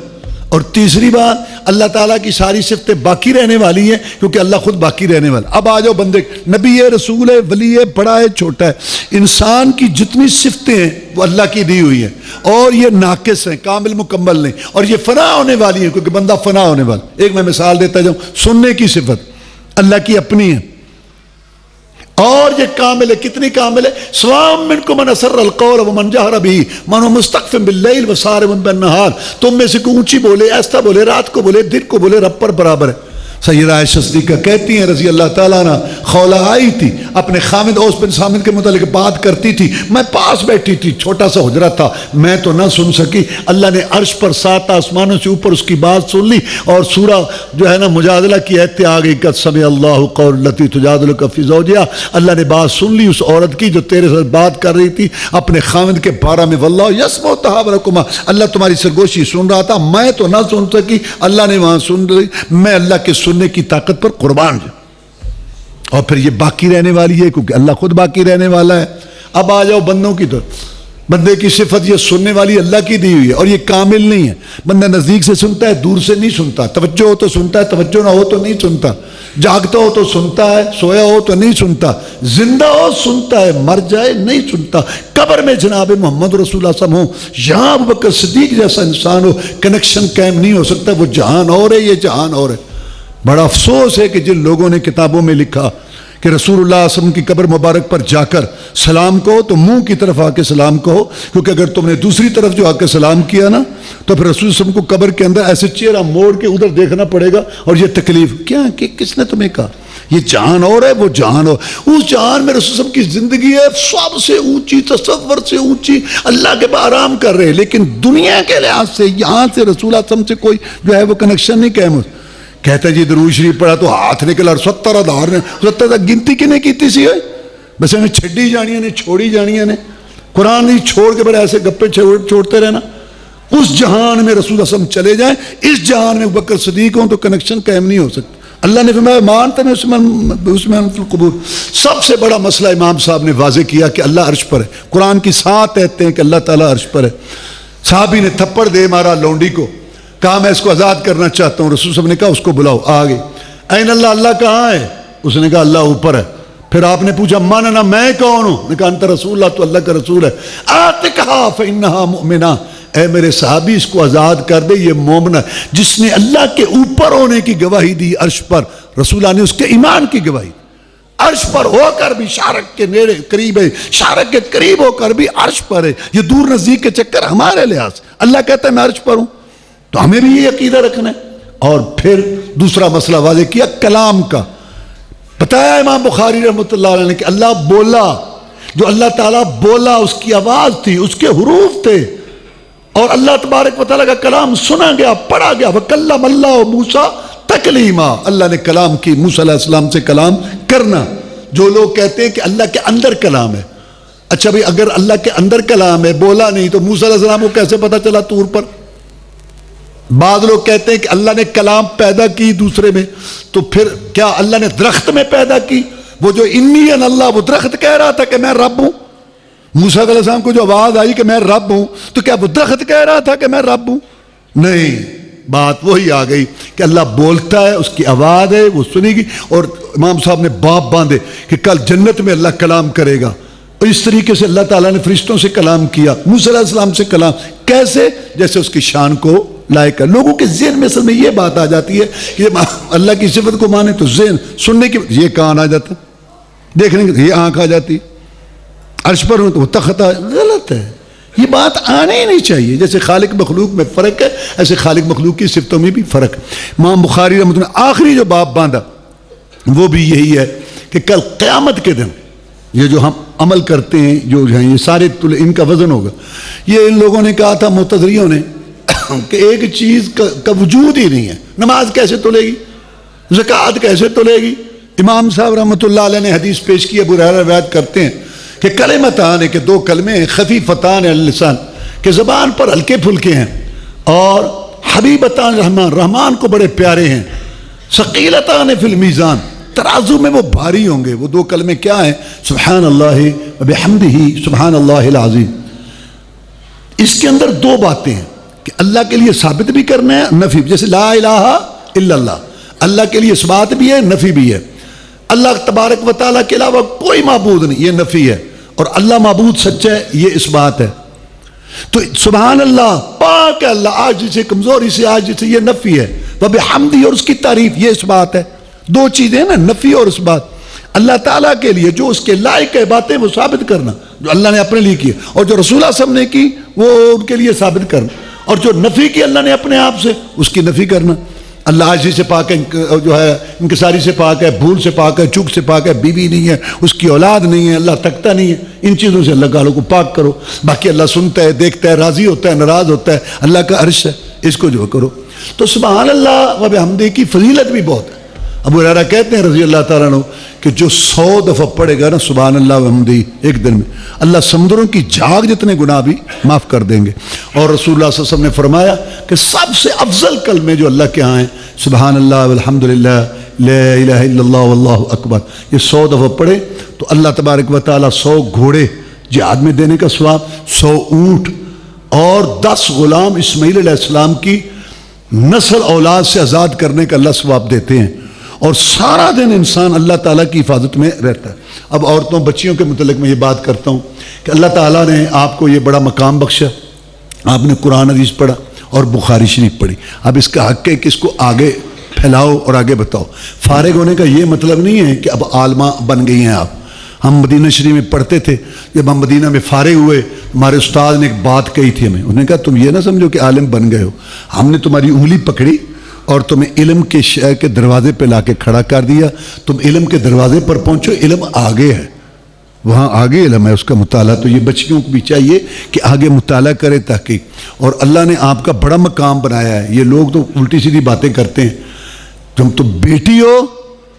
اور تیسری بات اللہ تعالیٰ کی ساری صفتیں باقی رہنے والی ہیں کیونکہ اللہ خود باقی رہنے والا۔ اب آ جاؤ بندے، نبی ہے، رسول ہے، ولی ہے، بڑا ہے، چھوٹا ہے، انسان کی جتنی صفتیں ہیں وہ اللہ کی دی ہوئی ہیں، اور یہ ناقص ہیں، کامل مکمل نہیں، اور یہ فنا ہونے والی ہیں کیونکہ بندہ فنا ہونے والا۔ ایک میں مثال دیتا جاؤں، سننے کی صفت، اللہ کی اپنی ہے، اور یہ کامل ہے. کتنی کامل ہے؟ سوام منکم من اسر القول ومن جہر بہ من مستخف باللیل وسارب بالنہار. تم میں سے کوئی اونچی بولے، ایسا بولے، رات کو بولے، دن کو بولے، رب پر برابر ہے. سیدہ عائشہ صدیقہ کہتی ہیں رضی اللہ تعالیٰ عنہ، خولہ آئی تھی اپنے خامد اوس بن صامت کے متعلق بات کرتی تھی، میں پاس بیٹھی تھی، چھوٹا سا حجرہ تھا، میں تو نہ سن سکی. اللہ نے عرش پر 7 آسمانوں سے اوپر اس کی بات سن لی، اور سورہ جو ہے نا مجادلہ کی آیت آ گئی، قد سمع اللہ قول التی تجادلک فی زوجہا. اللہ نے بات سن لی اس عورت کی جو تیرے ساتھ بات کر رہی تھی اپنے خامد کے بارے میں. واللہ یسمع تحاورکما، اللہ تمہاری سرگوشی سن رہا تھا، میں تو نہ سن سکی، اللہ نے وہاں سن لی. میں اللہ کے سننے کی طاقت پر قربان ہوں. اور پھر یہ باقی رہنے والی ہے کیونکہ اللہ خود باقی رہنے والا ہے. اب آ جاؤ بندوں کی طرف. بندے کی صفت یہ سننے والی اللہ کی دی ہوئی ہے، اور یہ کامل نہیں ہے. بندہ نزدیک سے سنتا ہے، دور سے نہیں سنتا. توجہ ہو تو سنتا ہے، توجہ نہ ہو تو نہیں سنتا. جاگتا ہو تو سنتا ہے، سویا ہو تو نہیں سنتا. زندہ ہو سنتا ہے، مر جائے نہیں سنتا. قبر میں جناب محمد رسول اللہ صلی اللہ علیہ وسلم ہو، یہاں ابوبکر صدیق جیسا انسان ہو، کنیکشن قائم نہیں ہو سکتا. وہ جہان اور ہے، یہ جہان اور ہے. بڑا افسوس ہے کہ جن لوگوں نے کتابوں میں لکھا کہ رسول اللہ صلی اللہ علیہ وسلم کی قبر مبارک پر جا کر سلام کہو تو منہ کی طرف آ کے سلام کہو، کیونکہ اگر تم نے دوسری طرف جو آ کے سلام کیا نا تو پھر رسول صلی اللہ علیہ وسلم کو قبر کے اندر ایسے چہرہ موڑ کے ادھر دیکھنا پڑے گا، اور یہ تکلیف کیا کہ کس نے تمہیں کہا یہ جہان اور ہے، وہ جہان اور. اس جہان میں رسول صلی اللہ علیہ وسلم کی زندگی ہے سب سے اونچی، تصور سے اونچی، اللہ کے بعد آرام کر رہے، لیکن دنیا کے لحاظ سے یہاں سے رسول اللہ صلی اللہ علیہ وسلم سے کوئی جو ہے وہ کنیکشن نہیں قائم. کہتا ہے جی درود شریف پڑھا تو ہاتھ نکلا، 70 آدھار نے 70 گنتی کنے کیتی سی ہوئے، بس انہیں چھڑی جانیاں نے، چھوڑی جانیاں نے. قرآن نہیں چھوڑ کے بڑے ایسے گپے چھوڑتے رہنا. اس جہان میں رسول اللہ صلی اللہ علیہ وسلم چلے جائیں، اس جہان میں ابوبکر صدیق ہوں تو کنیکشن قائم نہیں ہو سکتا. اللہ نے فرمایا مانتے ہیں اس میں القبور. سب سے بڑا مسئلہ امام صاحب نے واضح کیا کہ اللہ عرش پر ہے. قرآن کی 7 کہتے ہیں کہ اللہ تعالیٰ عرش پر ہے. صحابی نے تھپڑ دے مارا لونڈی کو، کہا میں اس کو آزاد کرنا چاہتا ہوں. رسول صاحب نے کہا اس کو بلاؤ. آ گئی. این اللہ، اللہ کہاں ہے؟ اس نے کہا اللہ اوپر ہے. پھر آپ نے پوچھا ماننا میں کون ہوں؟ نے کہا انت رسول اللہ، تو اللہ کا رسول ہے. آتکھا فإنہا مؤمنہ، اے میرے صحابی اس کو آزاد کر دے، یہ مومنہ جس نے اللہ کے اوپر ہونے کی گواہی دی عرش پر. رسول اللہ نے اس کے ایمان کی گواہی. عرش پر ہو کر بھی شارک کے نیڑے قریب ہے، شارک کے قریب ہو کر بھی عرش پر ہے. یہ دور نزدیک کے چکر ہمارے لحاظ. اللہ کہتا ہے میں عرش پر ہوں، تو ہمیں بھی یہ عقیدہ رکھنا ہے. اور پھر دوسرا مسئلہ واضح کیا کلام کا. بتایا امام بخاری رحمۃ اللہ علیہ نے کہ اللہ بولا، جو اللہ تعالیٰ بولا اس کی آواز تھی، اس کے حروف تھے، اور اللہ تبارک و تعالیٰ کا کلام سنا گیا، پڑھا گیا. وَكَلَّمَ اللَّهُ مُوسَىٰ تَكْلِيمًا، اللہ نے کلام کی موسیٰ علیہ السلام سے کلام کرنا. جو لوگ کہتے ہیں کہ اللہ کے اندر کلام ہے، اچھا بھئی اگر اللہ کے اندر کلام ہے، بولا نہیں، تو موسیٰ علیہ السلام کو کیسے پتا چلا طور پر؟ بعض لوگ کہتے ہیں کہ اللہ نے کلام پیدا کی دوسرے میں، تو پھر کیا اللہ نے درخت میں پیدا کی؟ وہ جو انی ان اللہ، وہ درخت کہہ رہا تھا کہ میں رب ہوں. موسیٰ علیہ السلام کو جو آواز آئی کہ میں رب ہوں، تو کیا وہ درخت کہہ رہا تھا کہ میں رب ہوں؟ نہیں، بات وہی آ گئی کہ اللہ بولتا ہے، اس کی آواز ہے، وہ سنے گی. اور امام صاحب نے باب باندھے کہ کل جنت میں اللہ کلام کرے گا. اور اس طریقے سے اللہ تعالیٰ نے فرشتوں سے کلام کیا، موسیٰ علیہ السلام سے کلام. کیسے؟ جیسے اس کی شان کو لائق ہے. لوگوں کے ذہن میں اصل میں یہ بات آ جاتی ہے کہ اللہ کی صفت کو مانے تو ذہن سننے کی یہ کان آ جاتا، دیکھنے کی یہ آنکھ آ جاتی، عرش پر ہوں تو وہ تخت آ. غلط ہے، یہ بات آنے ہی نہیں چاہیے. جیسے خالق مخلوق میں فرق ہے، ایسے خالق مخلوق کی صفتوں میں بھی فرق ہے. امام بخاری رحمۃ اللہ آخری جو باب باندھا وہ بھی یہی ہے کہ کل قیامت کے دن یہ جو ہم عمل کرتے ہیں، جو ہیں یہ سارے ان کا وزن ہوگا. یہ ان لوگوں نے کہا تھا معتزلیوں نے کہ ایک چیز کا وجود ہی نہیں ہے، نماز کیسے تلے گی، زکوٰۃ کیسے تلے گی. امام صاحب رحمۃ اللہ علیہ نے حدیث پیش کی، ابو ہریرہ روایت کرتے ہیں کہ کلمتان ہے کہ 2 کلمے ہیں، خفیفتان علی اللسان کہ زبان پر ہلکے پھلکے ہیں، اور حبیبتان رحمان، رحمان کو بڑے پیارے ہیں، ثقیلتان فی المیزان ترازو میں وہ بھاری ہوں گے. وہ 2 کلمے کیا ہیں؟ سبحان اللہ و بحمدہ سبحان اللہ العظیم. اس کے اندر 2 باتیں ہیں کہ اللہ کے لیے ثابت بھی کرنا ہے، نفی، جیسے لا الہ الا اللہ، اللہ کے لیے اثبات بھی ہے، نفی بھی ہے. اللہ تبارک و تعالیٰ کے علاوہ کوئی معبود نہیں، یہ نفی ہے، اور اللہ معبود سچا ہے، یہ اثبات ہے. تو سبحان اللہ، پاک ہے اللہ، عاجزی سے، کمزوری سے، عاجزی سے، یہ نفی ہے. وبحمدہ، اور اس کی تعریف، یہ اثبات ہے. دو چیزیں ہیں نا، نفی اور اس بات. اللہ تعالیٰ کے لیے جو اس کے لائق ہے باتیں وہ ثابت کرنا جو اللہ نے اپنے لیے کی، اور جو رسول اللہ صلی اللہ علیہ وسلم نے کی وہ ان کے لیے ثابت کرنا، اور جو نفی کی اللہ نے اپنے آپ سے اس کی نفی کرنا. اللہ عاجزی سے پاک ہے، جو ہے انکساری سے پاک ہے، بھول سے پاک ہے، چوک سے پاک ہے، بیوی نہیں ہے، اس کی اولاد نہیں ہے، اللہ تکتا نہیں ہے. ان چیزوں سے اللہ تعالیٰ کو پاک کرو. باقی اللہ سنتا ہے، دیکھتا ہے، راضی ہوتا ہے، ناراض ہوتا ہے، اللہ کا عرش ہے، اس کو جو کرو. تو سبحان اللہ و بحمدہ کی فضیلت بھی بہت ہے. ابو ہریرہ کہتے ہیں رضی اللہ تعالیٰ عنہ کہ جو 100 دفعہ پڑھے گا نا سبحان اللہ و بحمدہ ایک دن میں، اللہ سمندروں کی جھاگ جتنے گناہ بھی معاف کر دیں گے. اور رسول اللہ صلی اللہ علیہ وسلم نے فرمایا کہ سب سے افضل کلمے جو اللہ کے ہاں ہیں سبحان اللہ والحمدللہ لا الہ الا اللہ واللہ اکبر، یہ 100 دفعہ پڑھے تو اللہ تبارک و تعالیٰ 100 گھوڑے جہاد میں دینے کا ثواب، 100 اونٹ اور 10 غلام اسماعیل علیہ السلام کی نسل اولاد سے آزاد کرنے کا اللہ ثواب دیتے ہیں. اور سارا دن انسان اللہ تعالیٰ کی حفاظت میں رہتا ہے. اب عورتوں بچیوں کے متعلق میں یہ بات کرتا ہوں کہ اللہ تعالیٰ نے آپ کو یہ بڑا مقام بخشا. آپ نے قرآن حدیث پڑھا اور بخاری شریف پڑھی. اب اس کا حق ہے کہ اس کو آگے پھیلاؤ اور آگے بتاؤ. فارغ ہونے کا یہ مطلب نہیں ہے کہ اب عالمہ بن گئی ہیں آپ. ہم مدینہ شریف میں پڑھتے تھے، جب ہم مدینہ میں فارغ ہوئے ہمارے استاد نے ایک بات کہی تھی ہمیں. انہوں نے کہا تم یہ نہ سمجھو کہ عالم بن گئے ہو، ہم نے تمہاری انگلی پکڑی اور تمہیں علم کے شہر کے دروازے پہ لا کے کھڑا کر دیا. تم علم کے دروازے پر پہنچو، علم آگے ہے، وہاں آگے علم ہے، اس کا مطالعہ. تو یہ بچیوں کو بھی چاہیے کہ آگے مطالعہ کرے تحقیق. اور اللہ نے آپ کا بڑا مقام بنایا ہے. یہ لوگ تو الٹی سیدھی باتیں کرتے ہیں. تم تو بیٹی ہو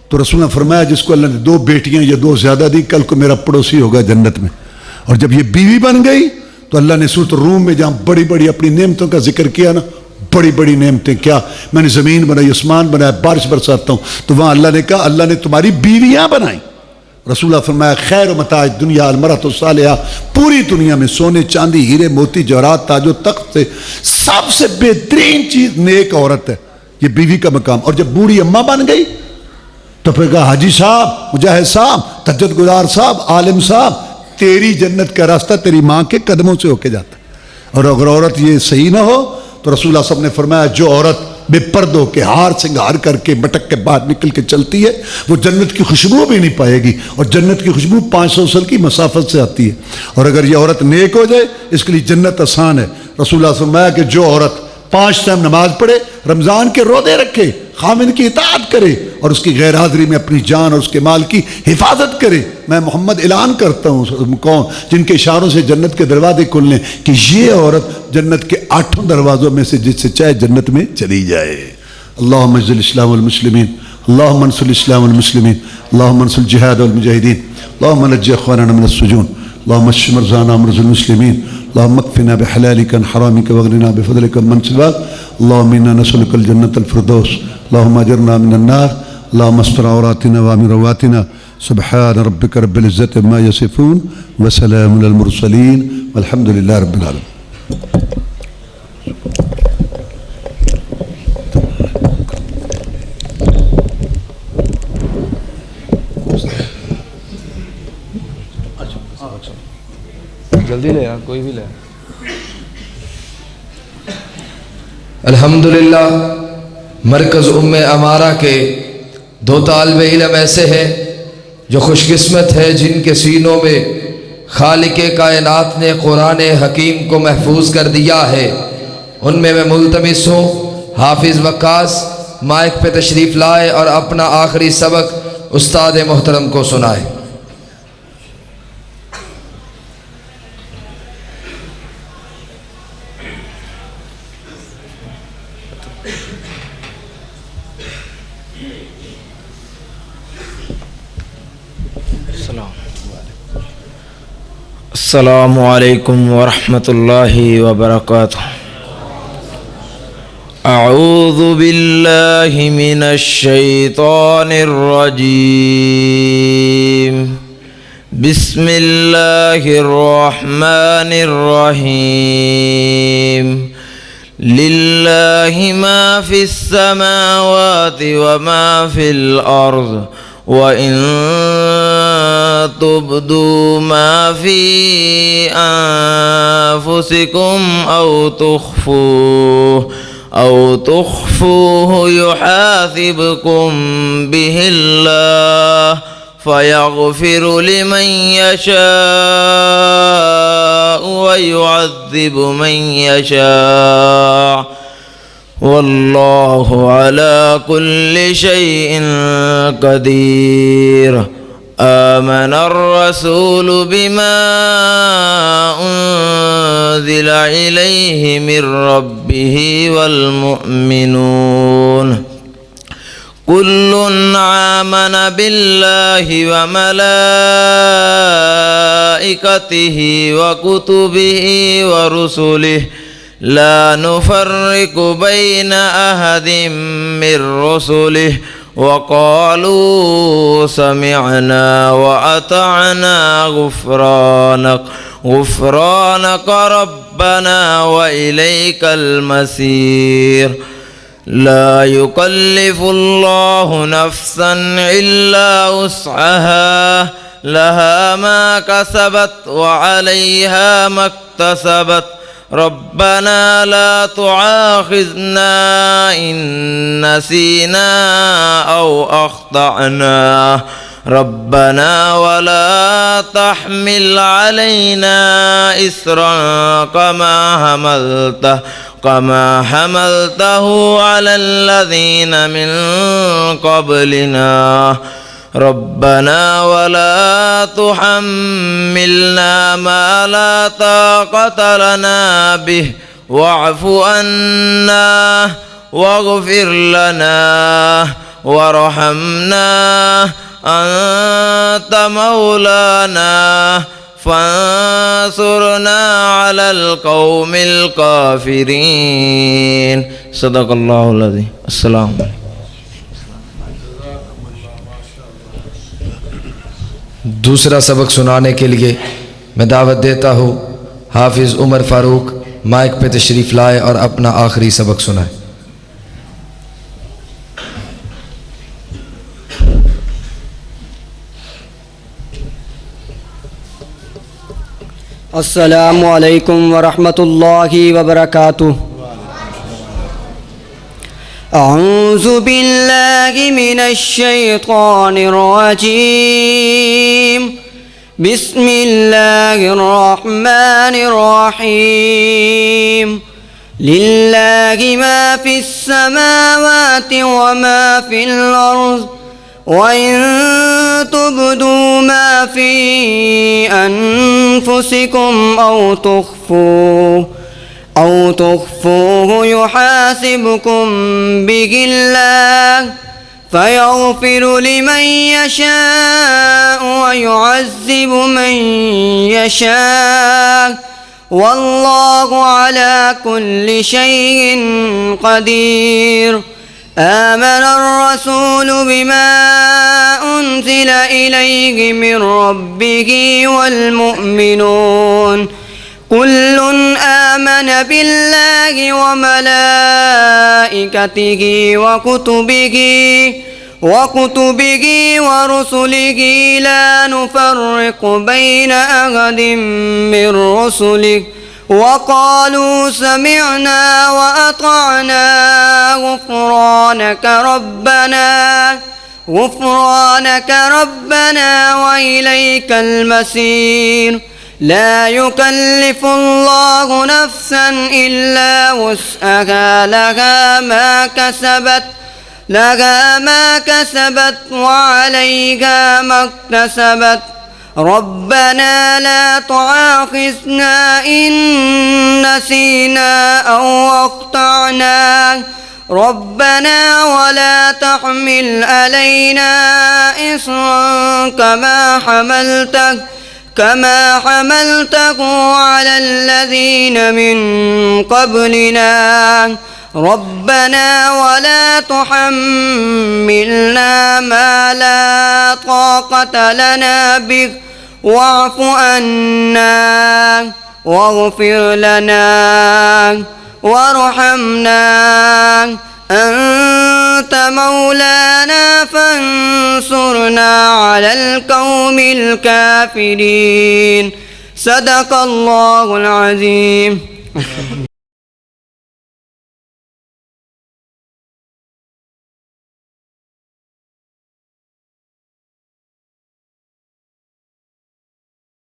تو رسول نے فرمایا جس کو اللہ نے 2 بیٹیاں یا 2 زیادہ دی کل کو میرا پڑوسی ہوگا جنت میں. اور جب یہ بیوی بن گئی تو اللہ نے سورۃ الروم میں جہاں بڑی بڑی اپنی نعمتوں کا ذکر کیا نا، بڑی بڑی نعمتیں، کیا میں نے زمین بنائی، آسمان بنایا، بارش برساتا ہوں، تو وہاں اللہ نے کہا اللہ نے تمہاری بیویاں بنائیں. رسول اللہ فرمایا خیر و متاع دنیا المرأۃ الصالحہ، پوری دنیا میں سونے چاندی ہیرے موتی جواہرات تاج و تخت سے سب سے بہترین چیز نیک عورت ہے. یہ بیوی کا مقام. اور جب بوڑھی اماں بن گئی تو پھر کہا حاجی صاحب، مجاہد صاحب، تہجد گزار صاحب، عالم صاحب، تیری جنت کا راستہ تیری ماں کے قدموں سے ہو کے جاتا ہے. اور اگر عورت یہ صحیح نہ ہو تو رسول اللہ صلی اللہ علیہ وسلم نے فرمایا جو عورت بے پردوں کے ہار سنگار کر کے مٹک کے باہر نکل کے چلتی ہے وہ جنت کی خوشبو بھی نہیں پائے گی. اور جنت کی خوشبو 500 سال کی مسافت سے آتی ہے. اور اگر یہ عورت نیک ہو جائے اس کے لیے جنت آسان ہے. رسول اللہ صلی اللہ علیہ وسلم کہ جو عورت 5 ٹائم نماز پڑھے، رمضان کے روزے رکھے، خامن کی اطاعت کرے اور اس کی غیر حاضری میں اپنی جان اور اس کے مال کی حفاظت کرے، میں محمد اعلان کرتا ہوں کون جن کے اشاروں سے جنت کے دروازے کھلنے کہ یہ عورت جنت کے 8 دروازوں میں سے جس سے چاہے جنت میں چلی جائے. اللہم اعز الاسلام والمسلمین، اللہم انصر الاسلام والمسلمین، اللہم انصر الجہاد والمجاہدین، اللہم نجی اخواننا من السجون، اللہم اشف مرضانا ومرضى المسلمین، اللهم اكفنا بحلالك عن حرامك واغننا بفضلك من سواك، اللهم انا نسألك الجنة الفردوس، اللهم اجرنا من النار، اللهم استر عوراتنا وامن رواتنا، سبحان ربك رب العزة عما يصفون وسلام على المرسلين والحمد لله رب العالمين. جلدی لے آ، کوئی بھی لے. الحمدللہ مرکز امارہ کے 2 طالب علم ایسے ہیں جو خوش قسمت ہے جن کے سینوں میں خالق کائنات نے قرآن حکیم کو محفوظ کر دیا ہے. ان میں ملتمس ہوں حافظ وقاص مائک پہ تشریف لائے اور اپنا آخری سبق استاد محترم کو سنائے. السلام علیکم ورحمۃ اللہ وبرکاتہ. اعوذ باللہ من الشیطان الرجیم، بسم اللہ الرحمن الرحیم. للہ ما فی السماوات وما فی الارض وَإِن تُبْدُوا مَا فِي أَنفُسِكُمْ أَوْ تُخْفُوهُ أو تخفوه يحاسبكم به الله فيغفر لمن يشاء ويعذب من يشاء والله على كل شيء قدير. آمن الرسول بما أنزل إليه من ربه والمؤمنون كل آمن بالله وملائكته وكتبه ورسله لا نفرق بين أحد من رسله وقالوا سمعنا وأطعنا غفرانك ربنا وإليك المصير. لا يكلف الله نفسا إلا وسعها لها ما كسبت وعليها ما اكتسبت ربنا لا تؤاخذنا إن نسينا أو أخطأنا ربنا ولا تحمل علينا إصرا كما حملته على الذين من قبلنا ربنا ولا تحملنا ما لا طاقة لنا به واعف عنا واغفر لنا وارحمنا أنت مولانا فانصرنا على القوم الكافرين. صدق الله العظيم. السلام علیکم. دوسرا سبق سنانے کے لیے میں دعوت دیتا ہوں حافظ عمر فاروق مائک پہ تشریف لائے اور اپنا آخری سبق سنائے. السلام علیکم ورحمۃ اللہ وبرکاتہ. اعوذ باللہ من الشیطان الرجیم بسم اللہ الرحمن الرحیم للہ ما فی السماوات وما فی الارض وَإِن تُبْدُوا مَا فِي أَنفُسِكُمْ أَوْ تُخْفُوهُ يُحَاسِبْكُم بِهِ اللَّهُ فَيَغْفِرُ لِمَن يَشَاءُ وَيُعَذِّبُ مَن يَشَاءُ وَاللَّهُ عَلَى كُلِّ شَيْءٍ قَدِيرٌ. آمن الرسول بما أنزل إليه من ربه والمؤمنون كل آمن بالله وملائكته وكتبه ورسله لا نفرق بين أحد من رسله وقالوا سمعنا وأطعنا غفرانك ربنا وإليك المصير. لا يكلف الله نفسا إلا وسعها لها ما كسبت وعليها ما اكتسبت ربنا لا تؤاخذنا إن نسينا أو أخطأنا ربنا ولا تحمل علينا إصرا كما حملته على الذين من قبلنا ربنا ولا تحملنا ما لا طاقة لنا به واعف عنا واغفر لنا وارحمنا أنت مولانا فانصرنا على القوم الكافرين. صدق الله العظيم.